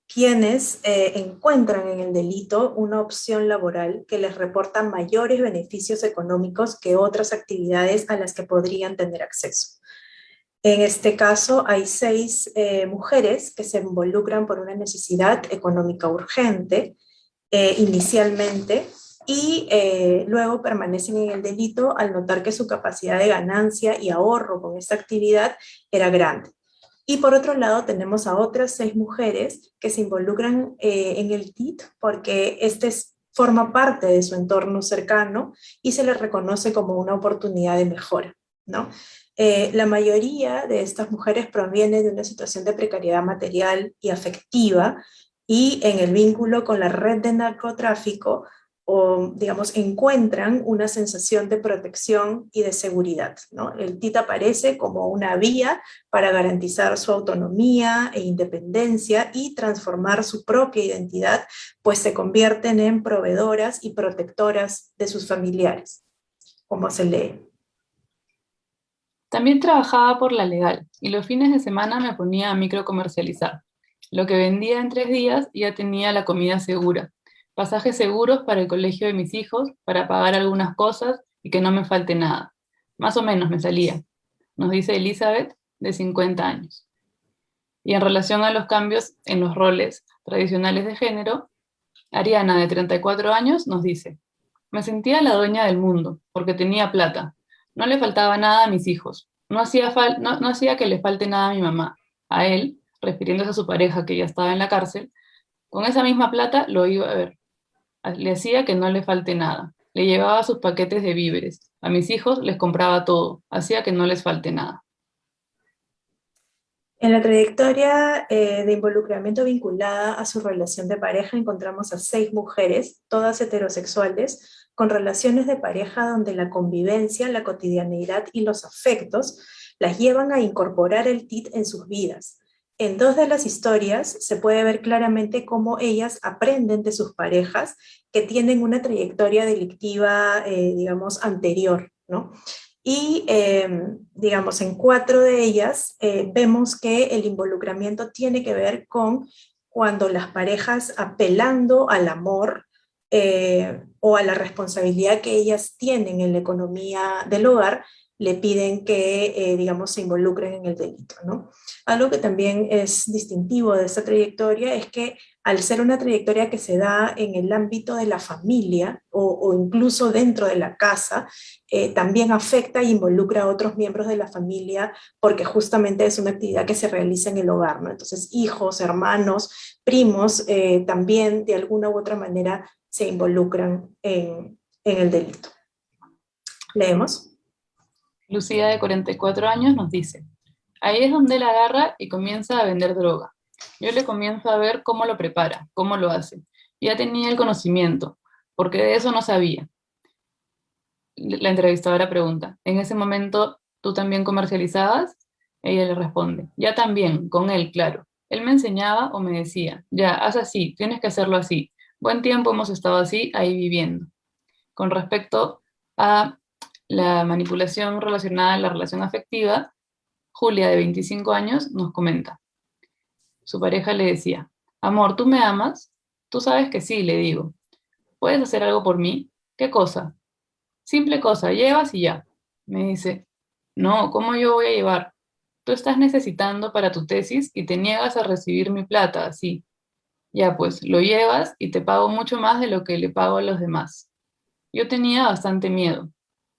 quienes encuentran en el delito una opción laboral que les reporta mayores beneficios económicos que otras actividades a las que podrían tener acceso. En este caso hay 6 mujeres que se involucran por una necesidad económica urgente inicialmente y luego permanecen en el delito al notar que su capacidad de ganancia y ahorro con esta actividad era grande. Y por otro lado tenemos a otras 6 mujeres que se involucran en el TIT porque forma parte de su entorno cercano y se les reconoce como una oportunidad de mejora, ¿no? La mayoría de estas mujeres proviene de una situación de precariedad material y afectiva y en el vínculo con la red de narcotráfico o digamos, encuentran una sensación de protección y de seguridad, ¿no? El TIT aparece como una vía para garantizar su autonomía e independencia y transformar su propia identidad, pues se convierten en proveedoras y protectoras de sus familiares, como se lee. También trabajaba por la legal y los fines de semana me ponía a microcomercializar. Lo que vendía en 3 días ya tenía la comida segura, pasajes seguros para el colegio de mis hijos, para pagar algunas cosas y que no me falte nada. Más o menos me salía, nos dice Elizabeth, de 50 años. Y en relación a los cambios en los roles tradicionales de género, Ariana, de 34 años, nos dice: me sentía la dueña del mundo, porque tenía plata. No le faltaba nada a mis hijos. No hacía que le falte nada a mi mamá. A él, refiriéndose a su pareja que ya estaba en la cárcel, con esa misma plata lo iba a ver. Le hacía que no le falte nada. Le llevaba sus paquetes de víveres. A mis hijos les compraba todo. Hacía que no les falte nada. En la trayectoria de involucramiento vinculada a su relación de pareja encontramos a 6 mujeres, todas heterosexuales, con relaciones de pareja donde la convivencia, la cotidianeidad y los afectos las llevan a incorporar el TIT en sus vidas. En 2 de las historias se puede ver claramente cómo ellas aprenden de sus parejas que tienen una trayectoria delictiva, digamos, anterior, ¿no? Y, digamos, en 4 de ellas vemos que el involucramiento tiene que ver con cuando las parejas, apelando al amor o a la responsabilidad que ellas tienen en la economía del hogar, le piden que, digamos, se involucren en el delito, ¿no? Algo que también es distintivo de esta trayectoria es que al ser una trayectoria que se da en el ámbito de la familia o incluso dentro de la casa, también afecta e involucra a otros miembros de la familia porque justamente es una actividad que se realiza en el hogar, ¿no? Entonces hijos, hermanos, primos también de alguna u otra manera se involucran en el delito. ¿Leemos? Lucía, de 44 años, nos dice: ahí es donde él agarra y comienza a vender droga. Yo le comienzo a ver cómo lo prepara, cómo lo hace. Ya tenía el conocimiento, porque de eso no sabía. La entrevistadora pregunta: ¿en ese momento tú también comercializabas? Ella le responde: ya también, con él, claro. Él me enseñaba o me decía: ya, haz así, tienes que hacerlo así. Buen tiempo hemos estado así, ahí viviendo. Con respecto a la manipulación relacionada a la relación afectiva, Julia, de 25 años, nos comenta. Su pareja le decía: amor, ¿tú me amas? Tú sabes que sí, le digo. ¿Puedes hacer algo por mí? ¿Qué cosa? Simple cosa, llevas y ya. Me dice: no, ¿cómo yo voy a llevar? Tú estás necesitando para tu tesis y te niegas a recibir mi plata, así. Ya pues, lo llevas y te pago mucho más de lo que le pago a los demás. Yo tenía bastante miedo.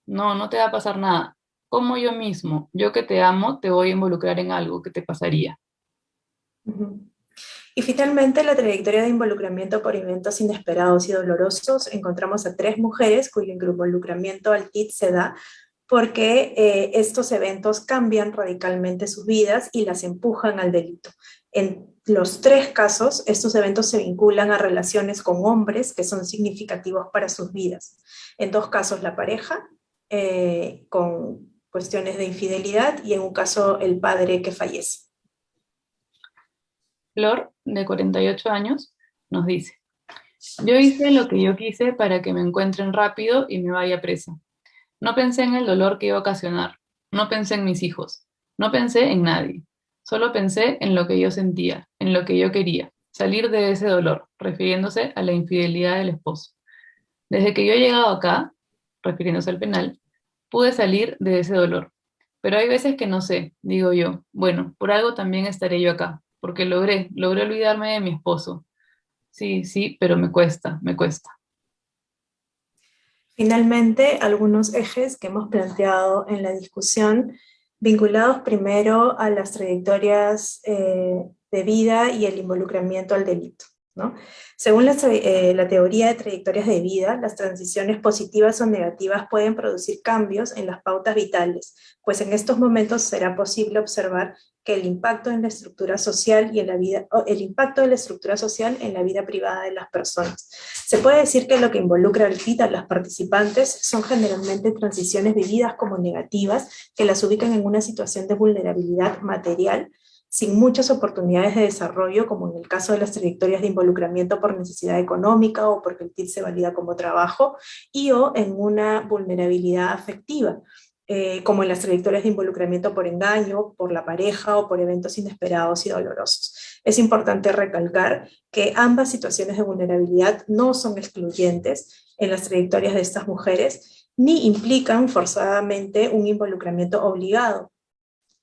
No, no te va a pasar nada. Como yo mismo, yo que te amo, te voy a involucrar en algo que te pasaría. Y finalmente, en la trayectoria de involucramiento por eventos inesperados y dolorosos, encontramos a 3 mujeres cuyo involucramiento al TIT se da porque estos eventos cambian radicalmente sus vidas y las empujan al delito. En los 3 casos, estos eventos se vinculan a relaciones con hombres que son significativos para sus vidas. En 2 casos, la pareja, con cuestiones de infidelidad, y en un caso, el padre que fallece. Flor, de 48 años, nos dice: yo hice lo que yo quise para que me encuentren rápido y me vaya presa. No pensé en el dolor que iba a ocasionar. No pensé en mis hijos. No pensé en nadie. Solo pensé en lo que yo sentía, en lo que yo quería, salir de ese dolor, refiriéndose a la infidelidad del esposo. Desde que yo he llegado acá, refiriéndose al penal, pude salir de ese dolor. Pero hay veces que no sé, digo yo, bueno, por algo también estaré yo acá, porque logré olvidarme de mi esposo. Sí, sí, pero me cuesta, me cuesta. Finalmente, algunos ejes que hemos planteado en la discusión, vinculados primero a las trayectorias de vida y el involucramiento al delito. ¿no? Según la teoría de trayectorias de vida, las transiciones positivas o negativas pueden producir cambios en las pautas vitales, pues en estos momentos será posible observar que el impacto en la estructura social y en la vida, el impacto de la estructura social en la vida privada de las personas. Se puede decir que lo que involucra al TIT a las participantes son generalmente transiciones vividas como negativas que las ubican en una situación de vulnerabilidad material, sin muchas oportunidades de desarrollo, como en el caso de las trayectorias de involucramiento por necesidad económica o porque el TIT se valida como trabajo, y o en una vulnerabilidad afectiva, como en las trayectorias de involucramiento por engaño, por la pareja o por eventos inesperados y dolorosos. Es importante recalcar que ambas situaciones de vulnerabilidad no son excluyentes en las trayectorias de estas mujeres, ni implican forzadamente un involucramiento obligado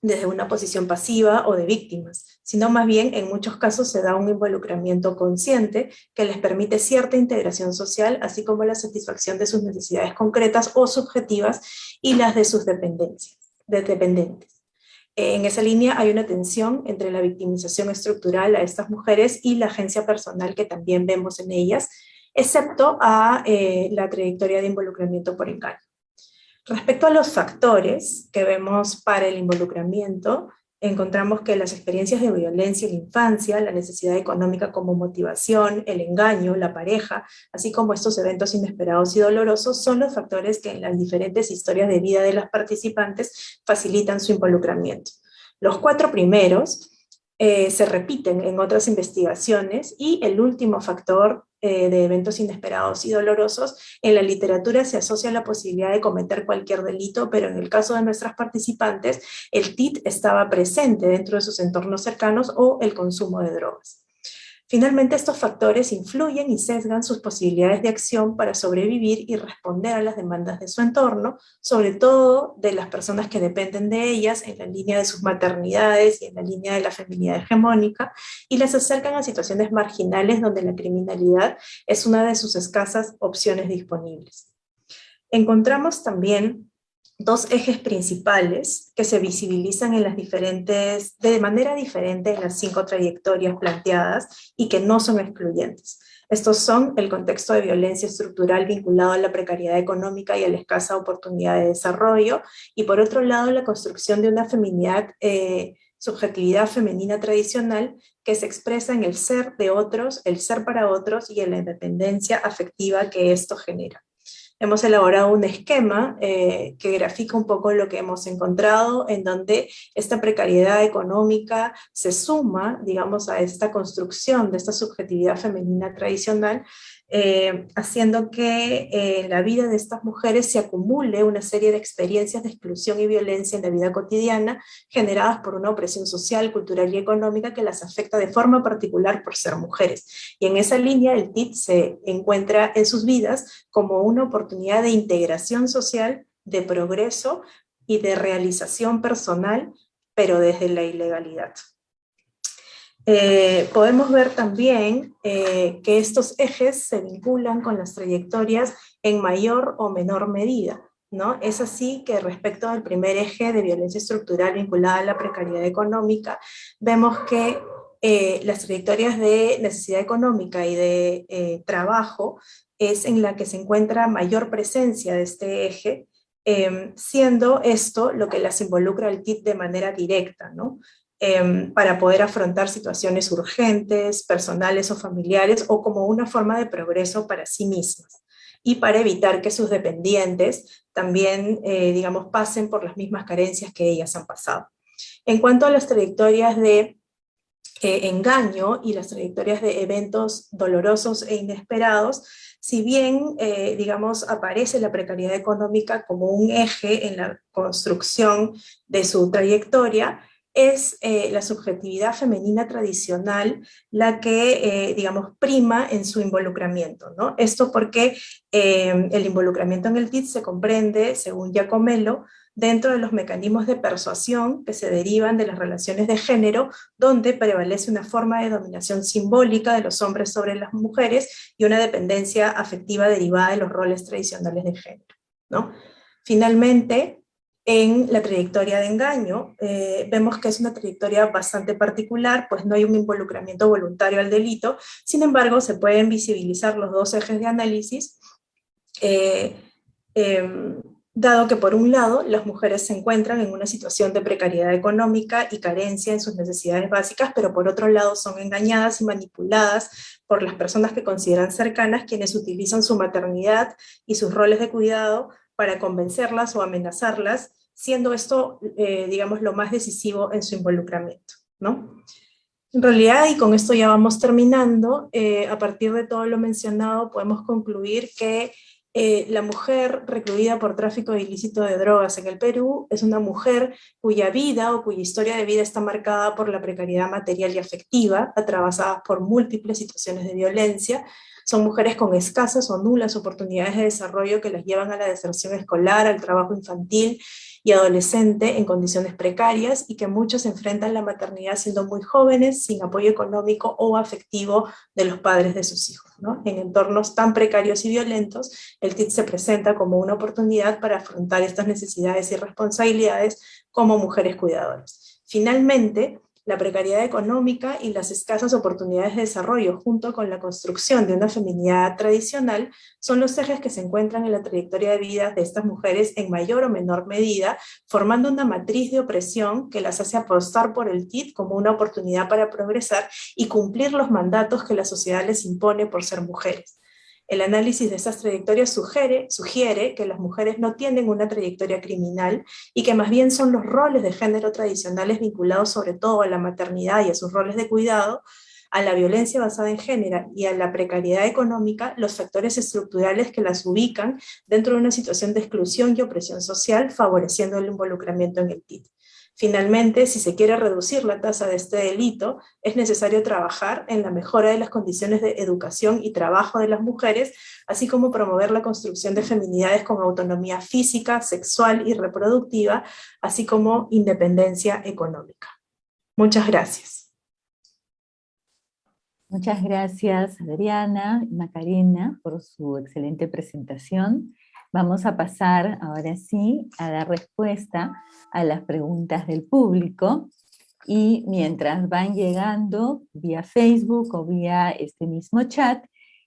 desde una posición pasiva o de víctimas, sino más bien en muchos casos se da un involucramiento consciente que les permite cierta integración social, así como la satisfacción de sus necesidades concretas o subjetivas y las de sus dependencias, dependientes. En esa línea hay una tensión entre la victimización estructural a estas mujeres y la agencia personal que también vemos en ellas, excepto a la trayectoria de involucramiento por engaño. Respecto a los factores que vemos para el involucramiento, encontramos que las experiencias de violencia en la infancia, la necesidad económica como motivación, el engaño, la pareja, así como estos eventos inesperados y dolorosos, son los factores que en las diferentes historias de vida de las participantes facilitan su involucramiento. Los 4 primeros se repiten en otras investigaciones, y el último factor de eventos inesperados y dolorosos, en la literatura se asocia a la posibilidad de cometer cualquier delito, pero en el caso de nuestras participantes, el TIT estaba presente dentro de sus entornos cercanos o el consumo de drogas. Finalmente, estos factores influyen y sesgan sus posibilidades de acción para sobrevivir y responder a las demandas de su entorno, sobre todo de las personas que dependen de ellas en la línea de sus maternidades y en la línea de la feminidad hegemónica, y las acercan a situaciones marginales donde la criminalidad es una de sus escasas opciones disponibles. Encontramos también 2 ejes principales que se visibilizan en las de manera diferente en las 5 trayectorias planteadas y que no son excluyentes. Estos son el contexto de violencia estructural vinculado a la precariedad económica y a la escasa oportunidad de desarrollo, y por otro lado la construcción de una feminidad, subjetividad femenina tradicional que se expresa en el ser de otros, el ser para otros y en la independencia afectiva que esto genera. Hemos elaborado un esquema que grafica un poco lo que hemos encontrado, en donde esta precariedad económica se suma, digamos, a esta construcción de esta subjetividad femenina tradicional, haciendo que en la vida de estas mujeres se acumule una serie de experiencias de exclusión y violencia en la vida cotidiana, generadas por una opresión social, cultural y económica que las afecta de forma particular por ser mujeres. Y en esa línea el TIT se encuentra en sus vidas como una oportunidad de integración social, de progreso y de realización personal, pero desde la ilegalidad. Podemos ver también que estos ejes se vinculan con las trayectorias en mayor o menor medida, ¿no? Es así que respecto al primer eje de violencia estructural vinculada a la precariedad económica, vemos que las trayectorias de necesidad económica y de trabajo es en la que se encuentra mayor presencia de este eje, siendo esto lo que las involucra al TIT de manera directa, ¿no? Para poder afrontar situaciones urgentes, personales o familiares, o como una forma de progreso para sí mismas, y para evitar que sus dependientes también, digamos, pasen por las mismas carencias que ellas han pasado. En cuanto a las trayectorias de engaño y las trayectorias de eventos dolorosos e inesperados, si bien, digamos, aparece la precariedad económica como un eje en la construcción de su trayectoria, es la subjetividad femenina tradicional la que, digamos, prima en su involucramiento, ¿no? Esto porque el involucramiento en el TIT se comprende, según Giacomello, dentro de los mecanismos de persuasión que se derivan de las relaciones de género, donde prevalece una forma de dominación simbólica de los hombres sobre las mujeres y una dependencia afectiva derivada de los roles tradicionales de género, ¿no? Finalmente, en la trayectoria de engaño, vemos que es una trayectoria bastante particular, pues no hay un involucramiento voluntario al delito. Sin embargo, se pueden visibilizar los dos ejes de análisis, dado que por un lado las mujeres se encuentran en una situación de precariedad económica y carencia en sus necesidades básicas, pero por otro lado son engañadas y manipuladas por las personas que consideran cercanas, quienes utilizan su maternidad y sus roles de cuidado para convencerlas o amenazarlas, siendo esto, digamos, lo más decisivo en su involucramiento, ¿no? En realidad, y con esto ya vamos terminando, a partir de todo lo mencionado podemos concluir que la mujer recluida por tráfico ilícito de drogas en el Perú es una mujer cuya vida o cuya historia de vida está marcada por la precariedad material y afectiva, atravesadas por múltiples situaciones de violencia. Son mujeres con escasas o nulas oportunidades de desarrollo que las llevan a la deserción escolar, al trabajo infantil y adolescente en condiciones precarias, y que muchos enfrentan la maternidad siendo muy jóvenes, sin apoyo económico o afectivo de los padres de sus hijos, ¿no? En entornos tan precarios y violentos, el TIT se presenta como una oportunidad para afrontar estas necesidades y responsabilidades como mujeres cuidadoras. Finalmente, la precariedad económica y las escasas oportunidades de desarrollo, junto con la construcción de una feminidad tradicional, son los ejes que se encuentran en la trayectoria de vida de estas mujeres en mayor o menor medida, formando una matriz de opresión que las hace apostar por el TIT como una oportunidad para progresar y cumplir los mandatos que la sociedad les impone por ser mujeres. El análisis de estas trayectorias sugiere que las mujeres no tienen una trayectoria criminal y que más bien son los roles de género tradicionales vinculados sobre todo a la maternidad y a sus roles de cuidado, a la violencia basada en género y a la precariedad económica, los factores estructurales que las ubican dentro de una situación de exclusión y opresión social, favoreciendo el involucramiento en el TIT. Finalmente, si se quiere reducir la tasa de este delito, es necesario trabajar en la mejora de las condiciones de educación y trabajo de las mujeres, así como promover la construcción de feminidades con autonomía física, sexual y reproductiva, así como independencia económica. Muchas gracias. Muchas gracias, Adriana y Macarena, por su excelente presentación. Vamos a pasar ahora sí a dar respuesta a las preguntas del público, y mientras van llegando vía Facebook o vía este mismo chat,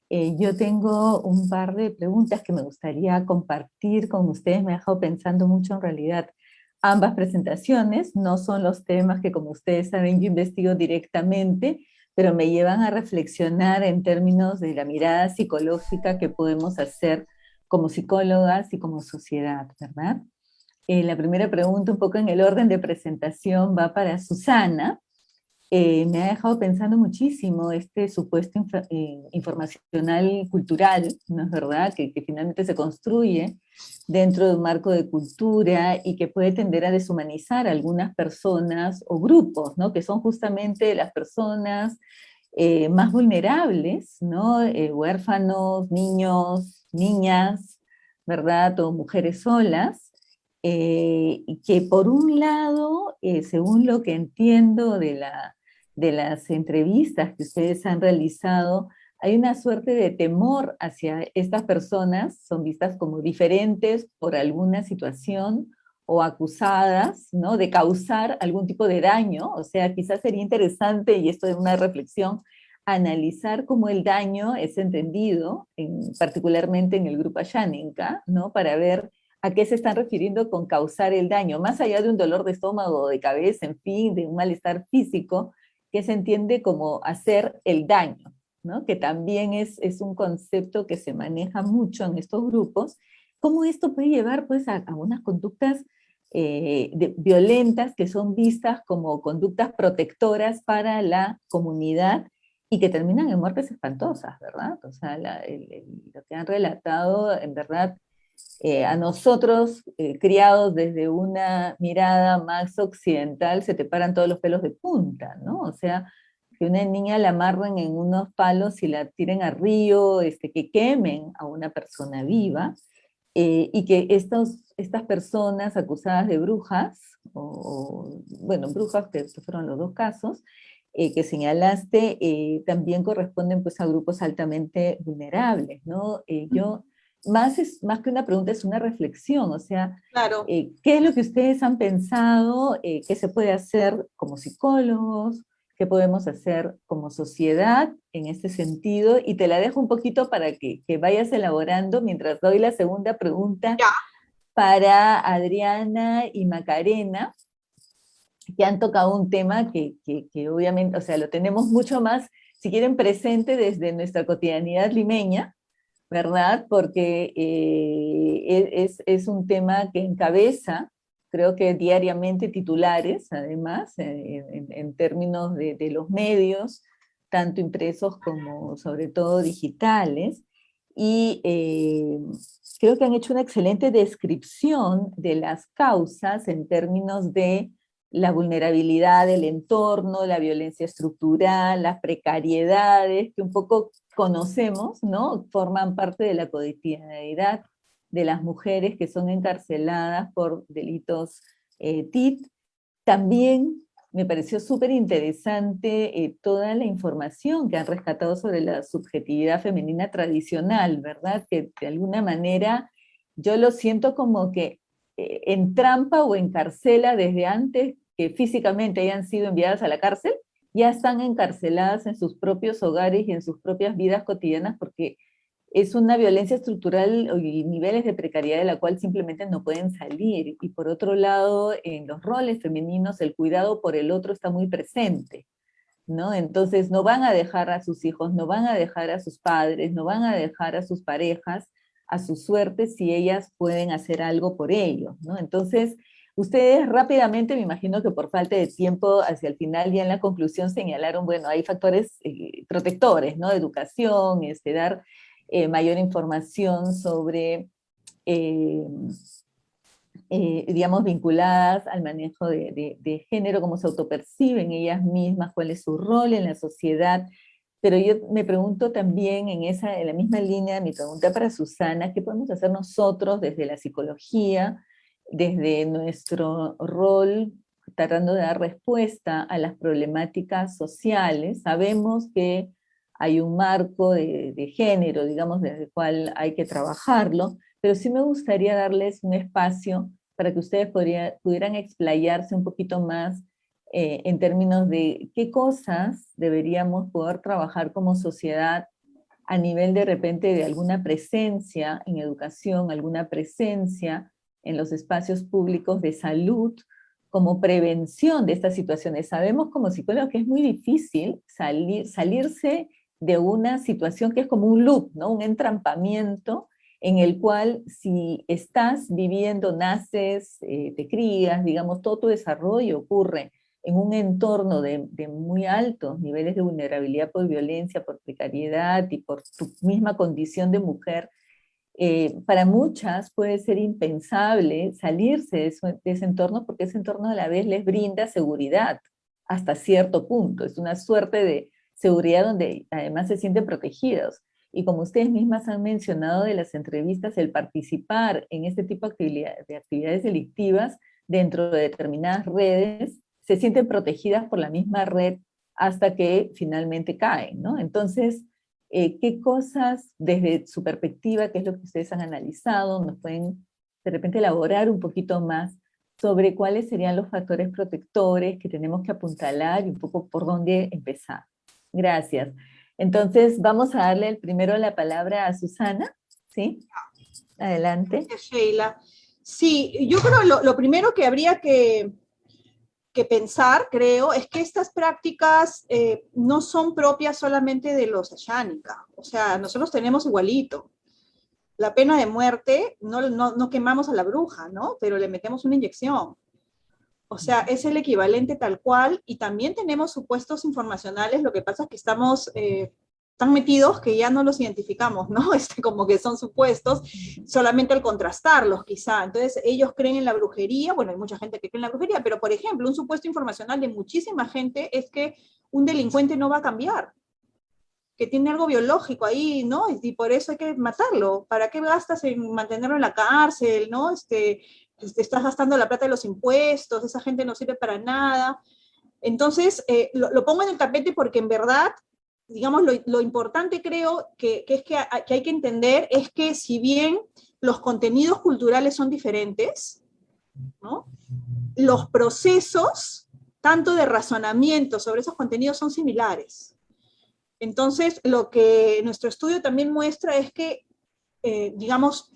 yo tengo un par de preguntas que me gustaría compartir con ustedes. Me ha dejado pensando mucho en realidad ambas presentaciones. No son los temas que, como ustedes saben, yo investigo directamente, pero me llevan a reflexionar en términos de la mirada psicológica que podemos hacer como psicólogas y como sociedad, ¿verdad? La primera pregunta, un poco en el orden de presentación, va para Susana. Me ha dejado pensando muchísimo este supuesto informacional cultural, ¿no es verdad? Que finalmente se construye dentro de un marco de cultura y que puede tender a deshumanizar a algunas personas o grupos, ¿no? Que son justamente las personas más vulnerables, ¿no? Huérfanos, niños, niñas, ¿verdad? O mujeres solas, y que por un lado, según lo que entiendo de las entrevistas que ustedes han realizado, hay una suerte de temor hacia estas personas, son vistas como diferentes por alguna situación o acusadas, ¿no? De causar algún tipo de daño. O sea, quizás sería interesante, y esto es una reflexión, analizar cómo el daño es entendido, particularmente en el grupo Ashaninka, ¿no? Para ver a qué se están refiriendo con causar el daño, más allá de un dolor de estómago o de cabeza, en fin, de un malestar físico, que se entiende como hacer el daño, ¿no? Que también es un concepto que se maneja mucho en estos grupos. ¿Cómo esto puede llevar, pues, a unas conductas violentas que son vistas como conductas protectoras para la comunidad y que terminan en muertes espantosas, ¿verdad? O sea, lo que han relatado, en verdad, a nosotros, criados desde una mirada más occidental, se te paran todos los pelos de punta, ¿no? O sea, que una niña la amarren en unos palos y la tiren al río, que quemen a una persona viva, y que estas personas acusadas de brujas, bueno, brujas, que fueron los dos casos, que señalaste, también corresponden, pues, a grupos altamente vulnerables, ¿no? Yo más que una pregunta, es una reflexión, o sea, Claro. ¿qué es lo que ustedes han pensado? ¿Qué se puede hacer como psicólogos? ¿Qué podemos hacer como sociedad en este sentido? Y te la dejo un poquito para que vayas elaborando mientras doy la segunda pregunta Ya. para Adriana y Macarena, que han tocado un tema que obviamente, o sea, lo tenemos mucho más, si quieren, presente desde nuestra cotidianidad limeña, ¿verdad? Porque es un tema que encabeza, creo que diariamente titulares, además, en términos de los medios, tanto impresos como sobre todo digitales, y creo que han hecho una excelente descripción de las causas en términos de la vulnerabilidad del entorno, la violencia estructural, las precariedades, que un poco conocemos, ¿no? Forman parte de la cotidianidad de las mujeres que son encarceladas por delitos TIC. También me pareció súper interesante toda la información que han rescatado sobre la subjetividad femenina tradicional, ¿verdad? Que de alguna manera yo lo siento como que entrampa o encarcela desde antes que físicamente hayan sido enviadas a la cárcel, ya están encarceladas en sus propios hogares y en sus propias vidas cotidianas porque es una violencia estructural y niveles de precariedad de la cual simplemente no pueden salir. Y por otro lado, en los roles femeninos, el cuidado por el otro está muy presente, ¿no? Entonces no van a dejar a sus hijos, no van a dejar a sus padres, no van a dejar a sus parejas a su suerte si ellas pueden hacer algo por ellos, ¿no? Entonces, ustedes rápidamente, me imagino que por falta de tiempo, hacia el final ya en la conclusión señalaron, bueno, hay factores protectores, ¿no? Educación, dar mayor información sobre, digamos, vinculadas al manejo de género, cómo se autoperciben ellas mismas, cuál es su rol en la sociedad. Pero yo me pregunto también en la misma línea, mi pregunta para Susana, ¿qué podemos hacer nosotros desde la psicología, desde nuestro rol, tratando de dar respuesta a las problemáticas sociales? Sabemos que hay un marco de género, digamos, desde el cual hay que trabajarlo, pero sí me gustaría darles un espacio para que ustedes pudieran explayarse un poquito más en términos de qué cosas deberíamos poder trabajar como sociedad a nivel de repente de alguna presencia en educación, alguna presencia en los espacios públicos de salud, como prevención de estas situaciones. Sabemos como psicólogos que es muy difícil salirse de una situación que es como un loop, ¿no? Un entrampamiento en el cual si estás viviendo, naces, te crías, digamos, todo tu desarrollo ocurre en un entorno de muy altos niveles de vulnerabilidad por violencia, por precariedad y por tu misma condición de mujer, para muchas puede ser impensable salirse de ese entorno porque ese entorno a la vez les brinda seguridad hasta cierto punto. Es una suerte de seguridad donde además se sienten protegidos. Y como ustedes mismas han mencionado de las entrevistas, el participar en este tipo de actividades delictivas dentro de determinadas redes, se sienten protegidas por la misma red hasta que finalmente caen, ¿no? Entonces, ¿qué cosas desde su perspectiva, qué es lo que ustedes han analizado, nos pueden de repente elaborar un poquito más sobre cuáles serían los factores protectores que tenemos que apuntalar y un poco por dónde empezar? Gracias. Entonces, vamos a darle primero la palabra a Susana, ¿sí? Adelante. Gracias, Sheila. Sí, yo creo lo primero que habría que pensar, creo, es que estas prácticas no son propias solamente de los Ashánica. O sea, nosotros tenemos igualito. La pena de muerte, no quemamos a la bruja, ¿no? Pero le metemos una inyección. O sea, es el equivalente tal cual, y también tenemos supuestos informacionales, lo que pasa es que estamos tan metidos que ya no los identificamos, ¿no? Como que son supuestos, solamente al contrastarlos quizá. Entonces ellos creen en la brujería, bueno, hay mucha gente que cree en la brujería, pero por ejemplo, un supuesto informacional de muchísima gente es que un delincuente no va a cambiar, que tiene algo biológico ahí, ¿no? Y por eso hay que matarlo. ¿Para qué gastas en mantenerlo en la cárcel, ¿no? Estás gastando la plata de los impuestos, esa gente no sirve para nada. Entonces, lo pongo en el tapete porque en verdad digamos, lo importante creo que hay que entender es que si bien los contenidos culturales son diferentes, ¿no? Los procesos, tanto de razonamiento sobre esos contenidos, son similares. Entonces, lo que nuestro estudio también muestra es que, digamos,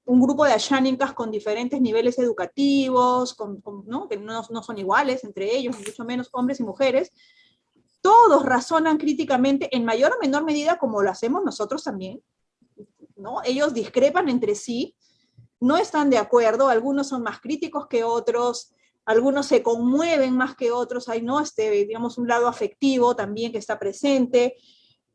un grupo de ashánicas con diferentes niveles educativos, ¿no? Que no son iguales entre ellos, ni mucho menos hombres y mujeres, todos razonan críticamente en mayor o menor medida como lo hacemos nosotros también, ¿no? Ellos discrepan entre sí, no están de acuerdo, algunos son más críticos que otros, algunos se conmueven más que otros, hay, ¿no? Digamos, un lado afectivo también que está presente,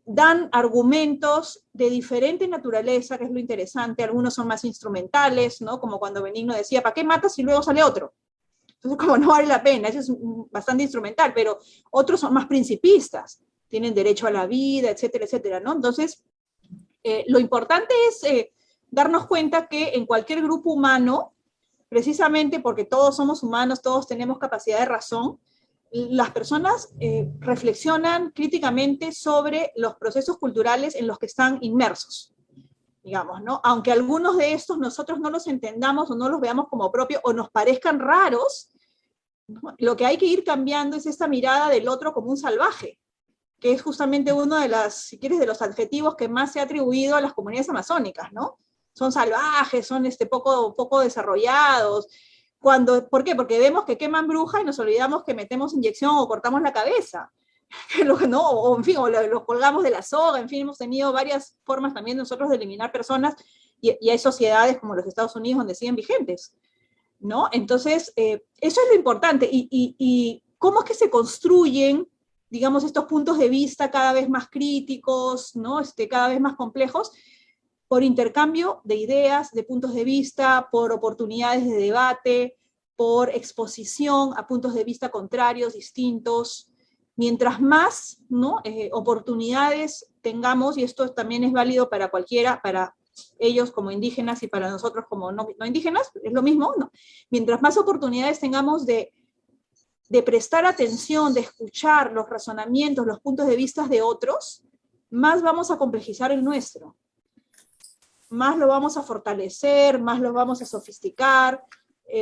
dan argumentos de diferente naturaleza, que es lo interesante, algunos son más instrumentales, ¿no? Como cuando Benigno decía, ¿para qué matas y luego sale otro? Entonces, como no vale la pena, eso es bastante instrumental, pero otros son más principistas, tienen derecho a la vida, etcétera, etcétera, ¿no? Entonces, lo importante es darnos cuenta que en cualquier grupo humano, precisamente porque todos somos humanos, todos tenemos capacidad de razón, las personas reflexionan críticamente sobre los procesos culturales en los que están inmersos, digamos, ¿no? Aunque algunos de estos nosotros no los entendamos o no los veamos como propios o nos parezcan raros, ¿no? Lo que hay que ir cambiando es esta mirada del otro como un salvaje, que es justamente uno de las, si quieres, de los adjetivos que más se ha atribuido a las comunidades amazónicas, ¿no? Son salvajes, son poco desarrollados. ¿Por qué? Porque vemos que queman bruja y nos olvidamos que metemos inyección o cortamos la cabeza, ¿no? O en fin, o los colgamos de la soga, en fin, hemos tenido varias formas también nosotros de eliminar personas y hay sociedades como los Estados Unidos donde siguen vigentes, ¿no? Entonces, eso es lo importante. Y cómo es que se construyen, digamos, estos puntos de vista cada vez más críticos, ¿no? Cada vez más complejos, por intercambio de ideas, de puntos de vista, por oportunidades de debate, por exposición a puntos de vista contrarios, distintos. Mientras más, ¿no? Oportunidades tengamos, y esto también es válido para cualquiera, para ellos como indígenas y para nosotros como no indígenas, es lo mismo, ¿no? Mientras más oportunidades tengamos de prestar atención, de escuchar los razonamientos, los puntos de vista de otros, más vamos a complejizar el nuestro. Más lo vamos a fortalecer, más lo vamos a sofisticar,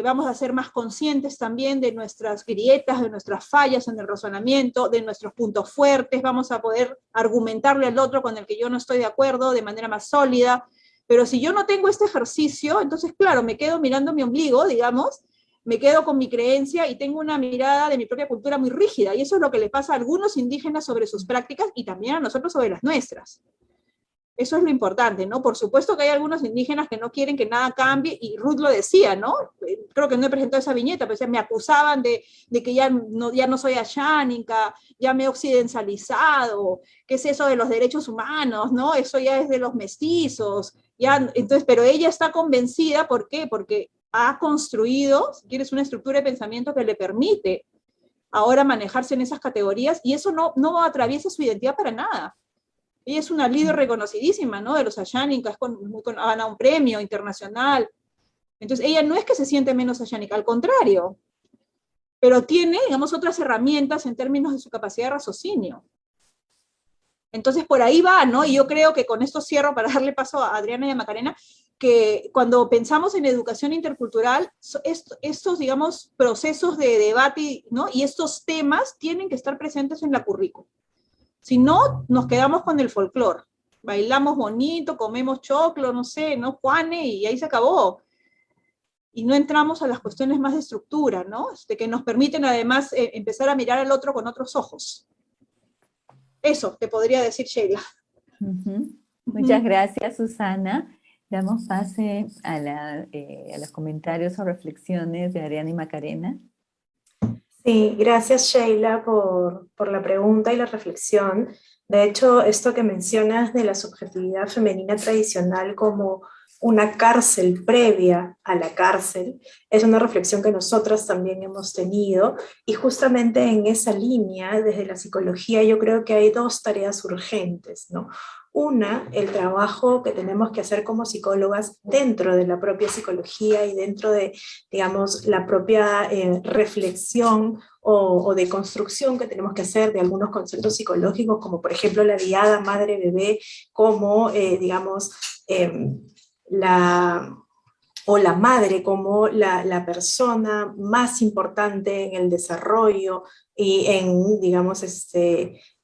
vamos a ser más conscientes también de nuestras grietas, de nuestras fallas en el razonamiento, de nuestros puntos fuertes, vamos a poder argumentarle al otro con el que yo no estoy de acuerdo de manera más sólida. Pero si yo no tengo este ejercicio, entonces, claro, me quedo mirando mi ombligo, digamos, me quedo con mi creencia y tengo una mirada de mi propia cultura muy rígida, y eso es lo que le pasa a algunos indígenas sobre sus prácticas y también a nosotros sobre las nuestras. Eso es lo importante, ¿no? Por supuesto que hay algunos indígenas que no quieren que nada cambie, y Ruth lo decía, ¿no? Creo que no he presentado esa viñeta, pero me acusaban de que ya no soy ashánica, ya me he occidentalizado, ¿qué es eso de los derechos humanos, no? Eso ya es de los mestizos, ya, entonces, pero ella está convencida, ¿por qué? Porque ha construido, si quieres, una estructura de pensamiento que le permite ahora manejarse en esas categorías, y eso no atraviesa su identidad para nada. Ella es una líder reconocidísima, ¿no? De los ashánicas, ha ganado un premio internacional. Entonces, ella no es que se siente menos ashánica, al contrario, pero tiene, digamos, otras herramientas en términos de su capacidad de raciocinio. Entonces, por ahí va, ¿no? Y yo creo que con esto cierro para darle paso a Adriana y a Macarena, que cuando pensamos en educación intercultural, estos, digamos, procesos de debate, ¿no? Y estos temas tienen que estar presentes en la currícula. Si no, nos quedamos con el folclore. Bailamos bonito, comemos choclo, no sé, ¿no? Juane, y ahí se acabó. Y no entramos a las cuestiones más de estructura, ¿no? Que nos permiten además empezar a mirar al otro con otros ojos. Eso te podría decir, Sheila. Muchas gracias, Susana. Damos pase a los comentarios o reflexiones de Adriana y Macarena. Sí, gracias Sheila por la pregunta y la reflexión. De hecho, esto que mencionas de la subjetividad femenina tradicional como una cárcel previa a la cárcel, es una reflexión que nosotras también hemos tenido, y justamente en esa línea, desde la psicología, yo creo que hay dos tareas urgentes, ¿no? Una, el trabajo que tenemos que hacer como psicólogas dentro de la propia psicología y dentro de, digamos, la propia reflexión o de construcción que tenemos que hacer de algunos conceptos psicológicos, como por ejemplo la diada madre-bebé, como, digamos, la, o la madre como la persona más importante en el desarrollo y en, digamos,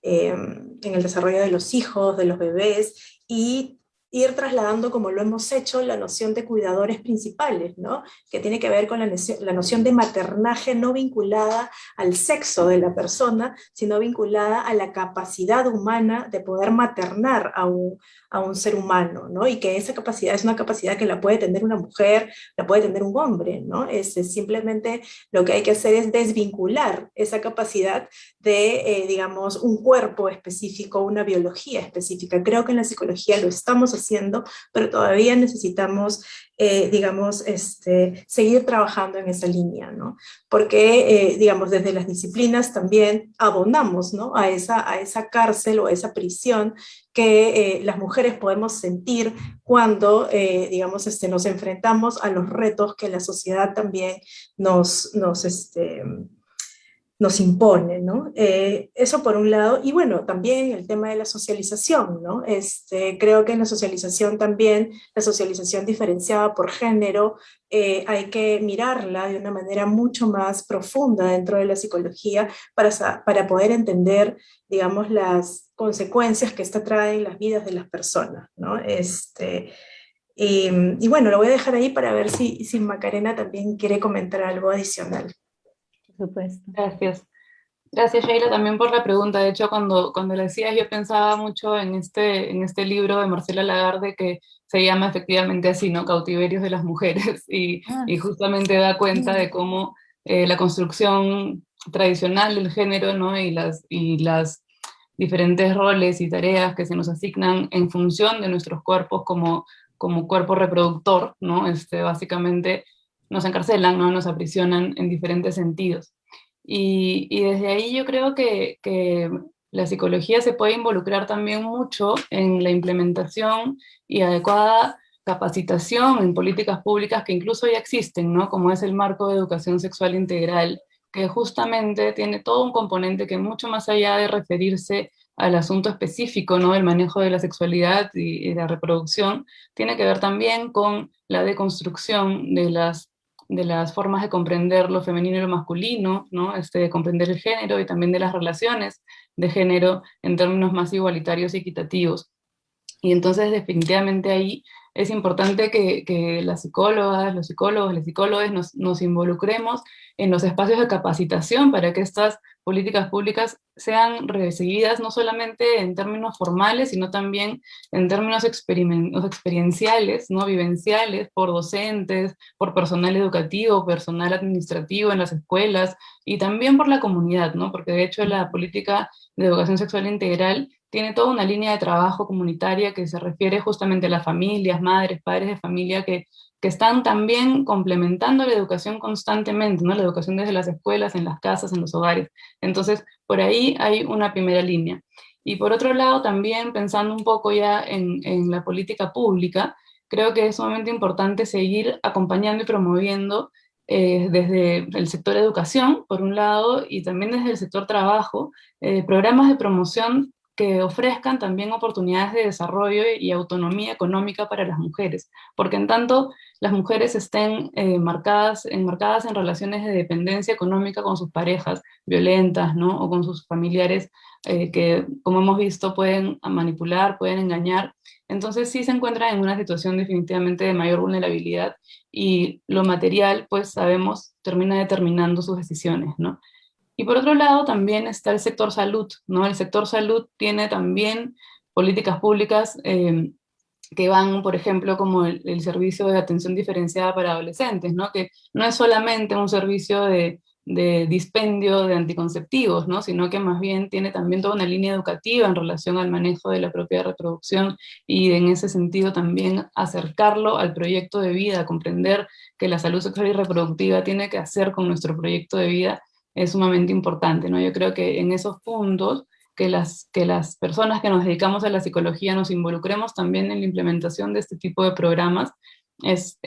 en el desarrollo de los hijos, de los bebés, y ir trasladando, como lo hemos hecho, la noción de cuidadores principales, ¿no? Que tiene que ver con la noción de maternaje no vinculada al sexo de la persona, sino vinculada a la capacidad humana de poder maternar a un ser humano, ¿no? Y que esa capacidad es una capacidad que la puede tener una mujer, la puede tener un hombre, ¿no? Simplemente lo que hay que hacer es desvincular esa capacidad de, digamos, un cuerpo específico, una biología específica. Creo que en la psicología lo estamos haciendo, pero todavía necesitamos, digamos, seguir trabajando en esa línea, ¿no? Porque, digamos, desde las disciplinas también abonamos, ¿no? a esa cárcel o a esa prisión que las mujeres podemos sentir cuando, digamos, nos enfrentamos a los retos que la sociedad también nos impone, ¿no? Eso por un lado, y bueno, también el tema de la socialización, ¿no? Creo que en la socialización también, la socialización diferenciada por género, hay que mirarla de una manera mucho más profunda dentro de la psicología para poder entender, digamos, las consecuencias que esta trae en las vidas de las personas, ¿no? Y bueno, lo voy a dejar ahí para ver si Macarena también quiere comentar algo adicional. Por supuesto. Gracias. Gracias, Sheila, también por la pregunta. De hecho, cuando la decías, yo pensaba mucho en este libro de Marcela Lagarde que se llama efectivamente así, ¿no? Cautiverios de las mujeres, y justamente da cuenta de cómo la construcción tradicional del género, ¿no? Y las diferentes roles y tareas que se nos asignan en función de nuestros cuerpos como cuerpo reproductor, ¿no? Básicamente nos encarcelan, ¿no? Nos aprisionan en diferentes sentidos. Y desde ahí yo creo que la psicología se puede involucrar también mucho en la implementación y adecuada capacitación en políticas públicas que incluso ya existen, ¿no? Como es el marco de educación sexual integral, que justamente tiene todo un componente que mucho más allá de referirse al asunto específico, ¿no? Del manejo de la sexualidad y la reproducción, tiene que ver también con la deconstrucción de las formas de comprender lo femenino y lo masculino, ¿no? De comprender el género y también de las relaciones de género en términos más igualitarios y equitativos. Y entonces definitivamente ahí es importante que las psicólogas, los psicólogos, las psicólogas nos involucremos en los espacios de capacitación para que estas políticas públicas sean recibidas no solamente en términos formales, sino también en términos experienciales, ¿no? Vivenciales, por docentes, por personal educativo, personal administrativo en las escuelas y también por la comunidad, ¿no? Porque de hecho la política de educación sexual integral tiene toda una línea de trabajo comunitaria que se refiere justamente a las familias, madres, padres de familia que están también complementando la educación constantemente, ¿no? La educación desde las escuelas, en las casas, en los hogares. Entonces, por ahí hay una primera línea. Y por otro lado, también pensando un poco ya en la política pública, creo que es sumamente importante seguir acompañando y promoviendo desde el sector educación, por un lado, y también desde el sector trabajo, programas de promoción que ofrezcan también oportunidades de desarrollo y autonomía económica para las mujeres, porque en tanto las mujeres estén enmarcadas en relaciones de dependencia económica con sus parejas violentas, ¿no? O con sus familiares que, como hemos visto, pueden manipular, pueden engañar, entonces sí se encuentran en una situación definitivamente de mayor vulnerabilidad y lo material, pues sabemos, termina determinando sus decisiones, ¿no? Y por otro lado también está el sector salud, ¿no? El sector salud tiene también políticas públicas que van, por ejemplo, como el servicio de atención diferenciada para adolescentes, ¿no? Que no es solamente un servicio de de dispendio de anticonceptivos, ¿no? Sino que más bien tiene también toda una línea educativa en relación al manejo de la propia reproducción y en ese sentido también acercarlo al proyecto de vida, comprender que la salud sexual y reproductiva tiene que hacer con nuestro proyecto de vida es sumamente importante, ¿no? Yo creo que en esos puntos que las personas que nos dedicamos a la psicología nos involucremos también en la implementación de este tipo de programas es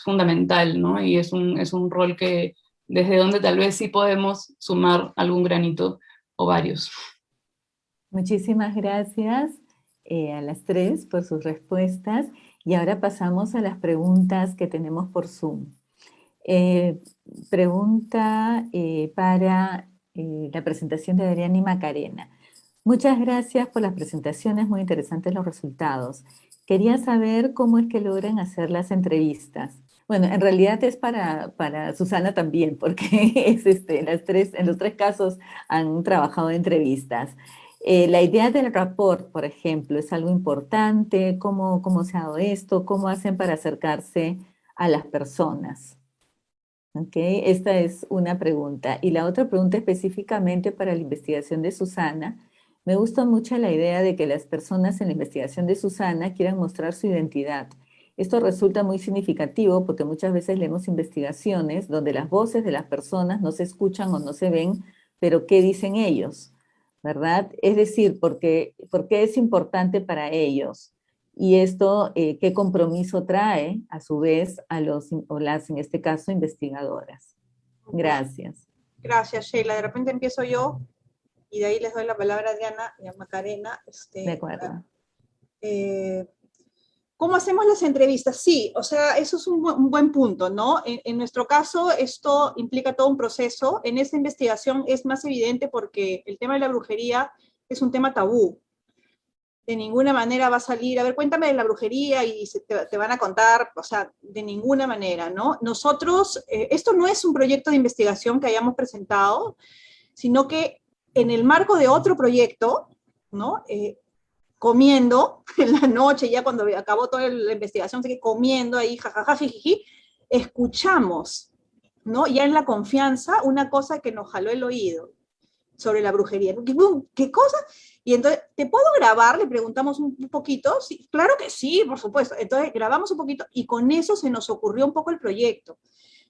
fundamental, ¿no? Y es un rol que desde donde tal vez sí podemos sumar algún granito o varios. Muchísimas gracias a las tres por sus respuestas y ahora pasamos a las preguntas que tenemos por Zoom. Pregunta para la presentación de Adriana y Macarena. Muchas gracias por las presentaciones, muy interesantes los resultados. Quería saber cómo es que logran hacer las entrevistas. Bueno, en realidad es para Susana también, porque las tres, en los tres casos han trabajado en entrevistas. La idea del rapport, por ejemplo, es algo importante. ¿Cómo se ha dado esto? ¿Cómo hacen para acercarse a las personas? Okay, esta es una pregunta. Y la otra pregunta específicamente para la investigación de Susana. Me gusta mucho la idea de que las personas en la investigación de Susana quieran mostrar su identidad. Esto resulta muy significativo porque muchas veces leemos investigaciones donde las voces de las personas no se escuchan o no se ven, pero ¿qué dicen ellos? ¿Verdad? Es decir, ¿por qué es importante para ellos? Y esto, ¿qué compromiso trae a su vez a los o las, en este caso, investigadoras? Gracias. Gracias, Sheila. De repente empiezo yo y de ahí les doy la palabra a Diana y a Macarena. De acuerdo. ¿Cómo hacemos las entrevistas? Sí, o sea, eso es un buen punto, ¿no? En nuestro caso, esto implica todo un proceso. En esta investigación es más evidente porque el tema de la brujería es un tema tabú. De ninguna manera va a salir, a ver, cuéntame de la brujería y te van a contar, o sea, de ninguna manera, ¿no? Nosotros, esto no es un proyecto de investigación que hayamos presentado, sino que en el marco de otro proyecto, ¿no? Comiendo en la noche, ya cuando acabó toda la investigación, seguí comiendo ahí, jajaja, jijiji, escuchamos, ¿no? Ya en la confianza, una cosa que nos jaló el oído sobre la brujería. ¿Qué cosa? Y entonces, ¿te puedo grabar? Le preguntamos un poquito. Sí, claro que sí, por supuesto. Entonces, grabamos un poquito y con eso se nos ocurrió un poco el proyecto.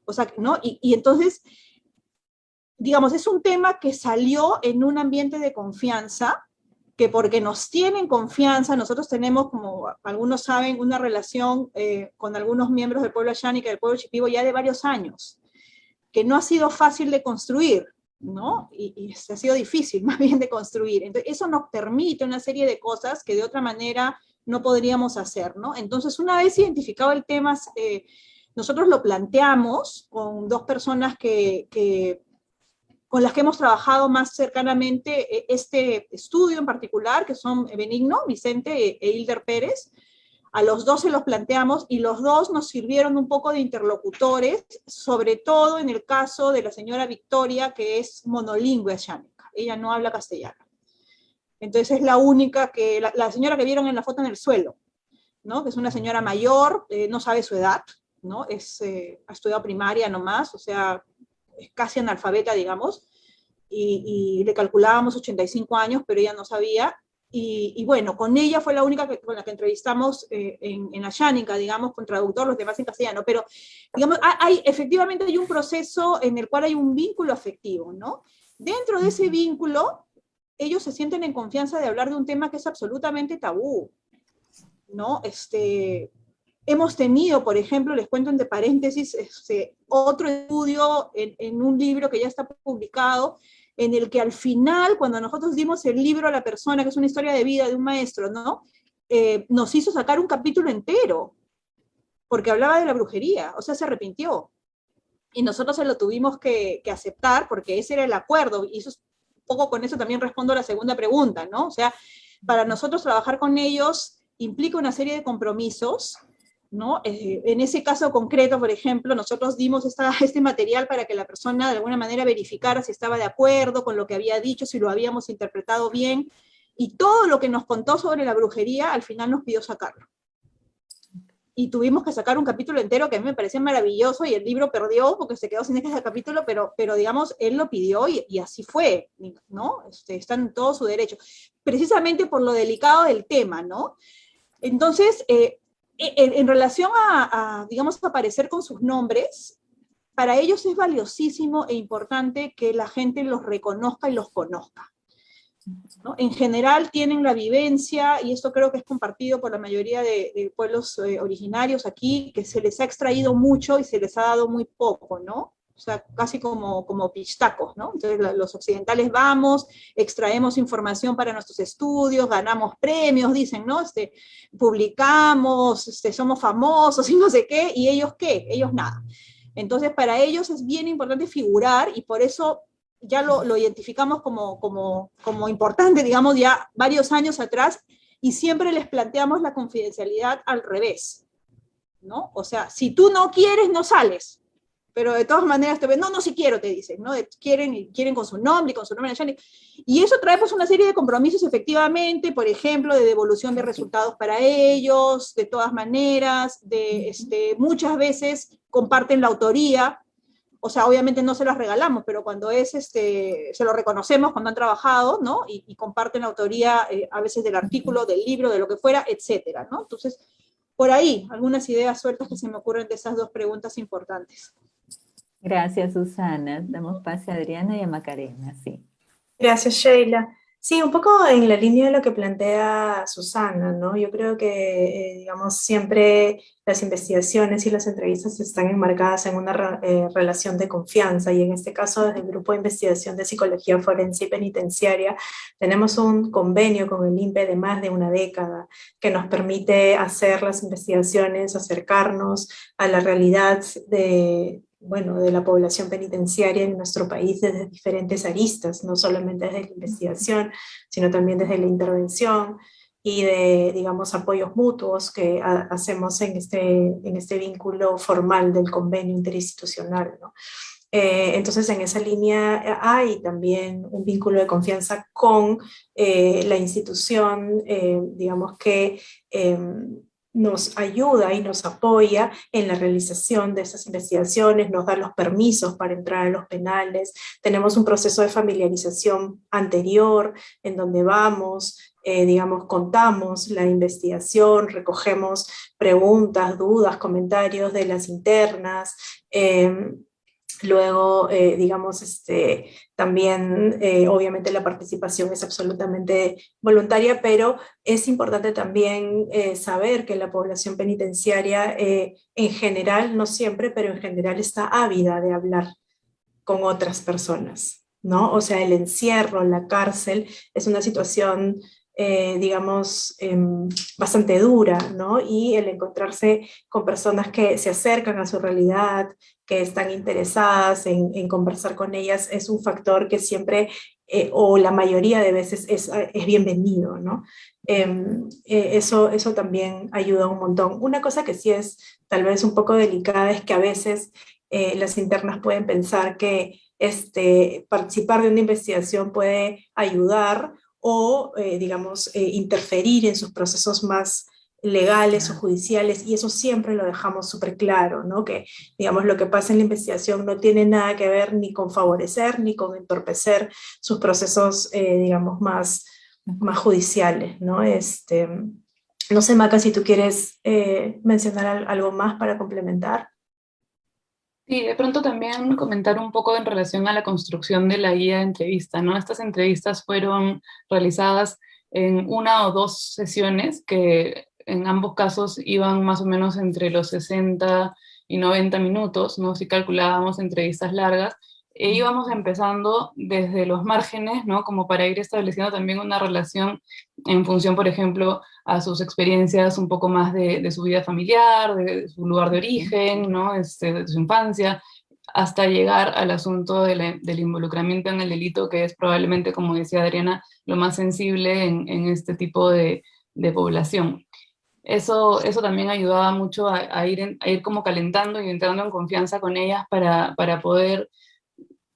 O sea, ¿no? Y entonces, digamos, es un tema que salió en un ambiente de confianza, que porque nos tienen confianza, nosotros tenemos, como algunos saben, una relación con algunos miembros del pueblo Ayánica y del pueblo Shipibo ya de varios años, que no ha sido fácil de construir, ¿no? Y se ha sido difícil más bien de construir. Entonces, eso nos permite una serie de cosas que de otra manera no podríamos hacer, ¿no? Entonces, una vez identificado el tema, nosotros lo planteamos con dos personas con las que hemos trabajado más cercanamente este estudio en particular, que son Benigno, Vicente e Hilder Pérez. A los dos se los planteamos y los dos nos sirvieron un poco de interlocutores, sobre todo en el caso de la señora Victoria, que es monolingüe ayánica. Ella no habla castellano. Entonces es la única que, la señora que vieron en la foto en el suelo, ¿no? Que es una señora mayor, no sabe su edad, ¿no? Ha estudiado primaria nomás, o sea, es casi analfabeta, digamos, y le calculábamos 85 años, pero ella no sabía. Y bueno, con ella fue la única con la que entrevistamos en Ayánica, digamos, con traductor, los demás en castellano, pero digamos, efectivamente hay un proceso en el cual hay un vínculo afectivo, ¿no? Dentro de ese vínculo, ellos se sienten en confianza de hablar de un tema que es absolutamente tabú, ¿no? Hemos tenido, por ejemplo, les cuento entre paréntesis, otro estudio en un libro que ya está publicado, en el que al final, cuando nosotros dimos el libro a la persona, que es una historia de vida de un maestro, ¿no? Nos hizo sacar un capítulo entero, porque hablaba de la brujería, o sea, se arrepintió. Y nosotros se lo tuvimos que aceptar, porque ese era el acuerdo, y eso es, un poco con eso también respondo a la segunda pregunta, ¿no? O sea, para nosotros trabajar con ellos implica una serie de compromisos, ¿no? En ese caso concreto, por ejemplo, nosotros dimos este material para que la persona de alguna manera verificara si estaba de acuerdo con lo que había dicho, si lo habíamos interpretado bien, y todo lo que nos contó sobre la brujería, al final nos pidió sacarlo. y tuvimos que sacar un capítulo entero que a mí me parecía maravilloso, y el libro perdió porque se quedó sin ese capítulo, pero digamos, él lo pidió y así fue, ¿no? Está en todo su derecho, precisamente por lo delicado del tema, ¿no? Entonces, en relación digamos, aparecer con sus nombres, para ellos es valiosísimo e importante que la gente los reconozca y los conozca, ¿no? En general tienen la vivencia, y esto creo que es compartido por la mayoría de pueblos originarios aquí, que se les ha extraído mucho y se les ha dado muy poco, ¿no? O sea, casi como pichtacos, ¿no? Entonces los occidentales vamos, extraemos información para nuestros estudios, ganamos premios, dicen, ¿no? Publicamos, somos famosos y no sé qué, ¿y ellos qué? Ellos nada. Entonces para ellos es bien importante figurar, y por eso ya lo identificamos como importante, digamos, ya varios años atrás, y siempre les planteamos la confidencialidad al revés, ¿no? O sea, si tú no quieres, no sales, pero de todas maneras te ven, no, sí quiero, te dicen, ¿no? Quieren con su nombre y con su nombre, y eso trae pues una serie de compromisos, efectivamente, por ejemplo, de devolución de resultados para ellos, de todas maneras, muchas veces comparten la autoría. O sea, obviamente no se las regalamos, pero cuando se lo reconocemos cuando han trabajado, ¿no? Y comparten la autoría a veces del artículo, del libro, de lo que fuera, etcétera, ¿no? Entonces, por ahí, algunas ideas sueltas que se me ocurren de esas dos preguntas importantes. Gracias, Susana. Damos pase a Adriana y a Macarena, sí. Gracias, Sheila. Sí, un poco en la línea de lo que plantea Susana, ¿no? Yo creo que, digamos, siempre las investigaciones y las entrevistas están enmarcadas en una relación de confianza, y en este caso, desde el Grupo de Investigación de Psicología Forense y Penitenciaria, tenemos un convenio con el INPE de más de una década que nos permite hacer las investigaciones, acercarnos a la realidad de la población penitenciaria en nuestro país desde diferentes aristas, no solamente desde la investigación, sino también desde la intervención y de, digamos, apoyos mutuos que hacemos en este vínculo formal del convenio interinstitucional, ¿no? Entonces, en esa línea hay también un vínculo de confianza con la institución, digamos que nos ayuda y nos apoya en la realización de esas investigaciones, nos da los permisos para entrar a los penales, tenemos un proceso de familiarización anterior en donde vamos, digamos, contamos la investigación, recogemos preguntas, dudas, comentarios de las internas, luego, digamos, también, obviamente la participación es absolutamente voluntaria, pero es importante también saber que la población penitenciaria, en general, no siempre, pero en general está ávida de hablar con otras personas, ¿no? O sea, el encierro, la cárcel, es una situación, digamos, bastante dura, ¿no? Y el encontrarse con personas que se acercan a su realidad, que están interesadas en conversar con ellas, es un factor que siempre, o la mayoría de veces, es bienvenido, ¿no? Eso también ayuda un montón. Una cosa que sí es tal vez un poco delicada es que a veces las internas pueden pensar que participar de una investigación puede ayudar o, digamos, interferir en sus procesos más legales o judiciales, y eso siempre lo dejamos súper claro, ¿no? Que, digamos, lo que pasa en la investigación no tiene nada que ver ni con favorecer ni con entorpecer sus procesos, digamos, más judiciales, ¿no? No sé, Maca, si tú quieres mencionar algo más para complementar. Sí, de pronto también comentar un poco en relación a la construcción de la guía de entrevista, ¿no? Estas entrevistas fueron realizadas en 1 o 2 sesiones que en ambos casos iban más o menos entre los 60 y 90 minutos, ¿no? Si calculábamos entrevistas largas, e íbamos empezando desde los márgenes, ¿no? Como para ir estableciendo también una relación en función, por ejemplo, a sus experiencias un poco más de su vida familiar, de su lugar de origen, ¿no? De su infancia, hasta llegar al asunto del involucramiento en el delito, que es probablemente, como decía Adriana, lo más sensible en este tipo de población. Eso también ayudaba mucho a ir como calentando y entrando en confianza con ellas para poder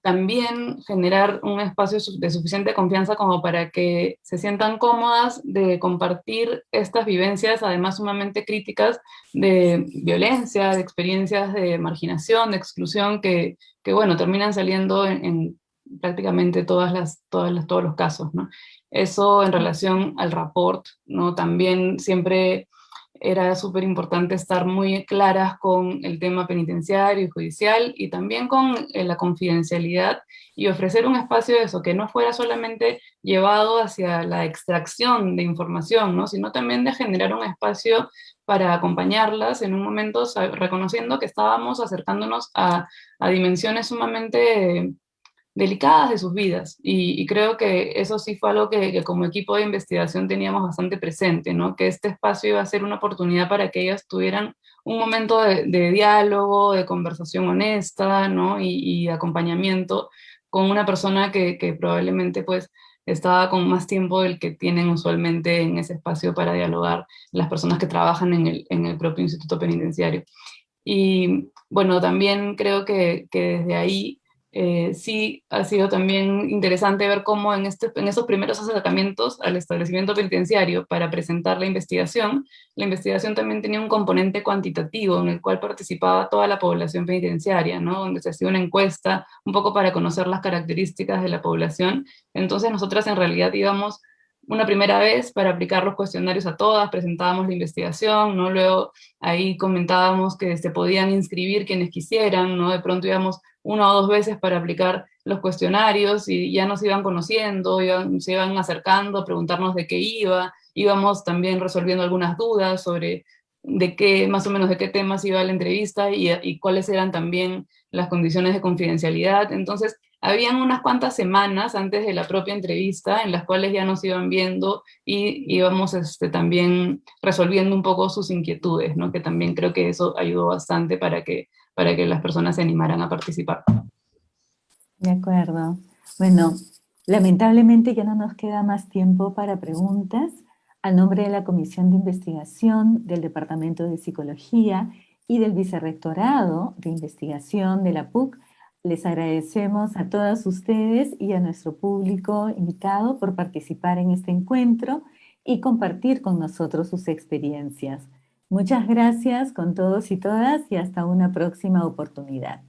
también generar un espacio de suficiente confianza como para que se sientan cómodas de compartir estas vivencias, además sumamente críticas, de violencia, de experiencias de marginación, de exclusión, que bueno, terminan saliendo en prácticamente todos los casos, ¿no? Eso en relación al rapport, ¿no? También siempre era súper importante estar muy claras con el tema penitenciario y judicial, y también con la confidencialidad, y ofrecer un espacio de eso, que no fuera solamente llevado hacia la extracción de información, ¿no? Sino también de generar un espacio para acompañarlas en un momento, reconociendo que estábamos acercándonos a dimensiones sumamente delicadas de sus vidas. Y creo que eso sí fue algo que como equipo de investigación teníamos bastante presente, ¿no? Que este espacio iba a ser una oportunidad para que ellas tuvieran un momento de diálogo, de conversación honesta, ¿no? Y de acompañamiento con una persona que probablemente pues estaba con más tiempo del que tienen usualmente en ese espacio para dialogar las personas que trabajan en el propio instituto penitenciario. Y bueno, también creo que desde ahí sí ha sido también interesante ver cómo en esos primeros acercamientos al establecimiento penitenciario para presentar la investigación también tenía un componente cuantitativo en el cual participaba toda la población penitenciaria, ¿no? Donde se hacía una encuesta un poco para conocer las características de la población. Entonces nosotras en realidad íbamos una primera vez para aplicar los cuestionarios a todas, presentábamos la investigación, ¿no? Luego ahí comentábamos que se podían inscribir quienes quisieran, ¿no? De pronto íbamos una o dos veces para aplicar los cuestionarios y ya nos iban conociendo, se iban acercando a preguntarnos de qué íbamos también resolviendo algunas dudas sobre de qué, más o menos de qué temas iba la entrevista y cuáles eran también las condiciones de confidencialidad. Entonces, habían unas cuantas semanas antes de la propia entrevista en las cuales ya nos iban viendo y íbamos también resolviendo un poco sus inquietudes, ¿no? Que también creo que eso ayudó bastante para que las personas se animaran a participar. De acuerdo. Bueno, lamentablemente ya no nos queda más tiempo para preguntas. Al nombre de la Comisión de Investigación del Departamento de Psicología y del Vicerrectorado de Investigación de la PUC, les agradecemos a todas ustedes y a nuestro público invitado por participar en este encuentro y compartir con nosotros sus experiencias. Muchas gracias con todos y todas y hasta una próxima oportunidad.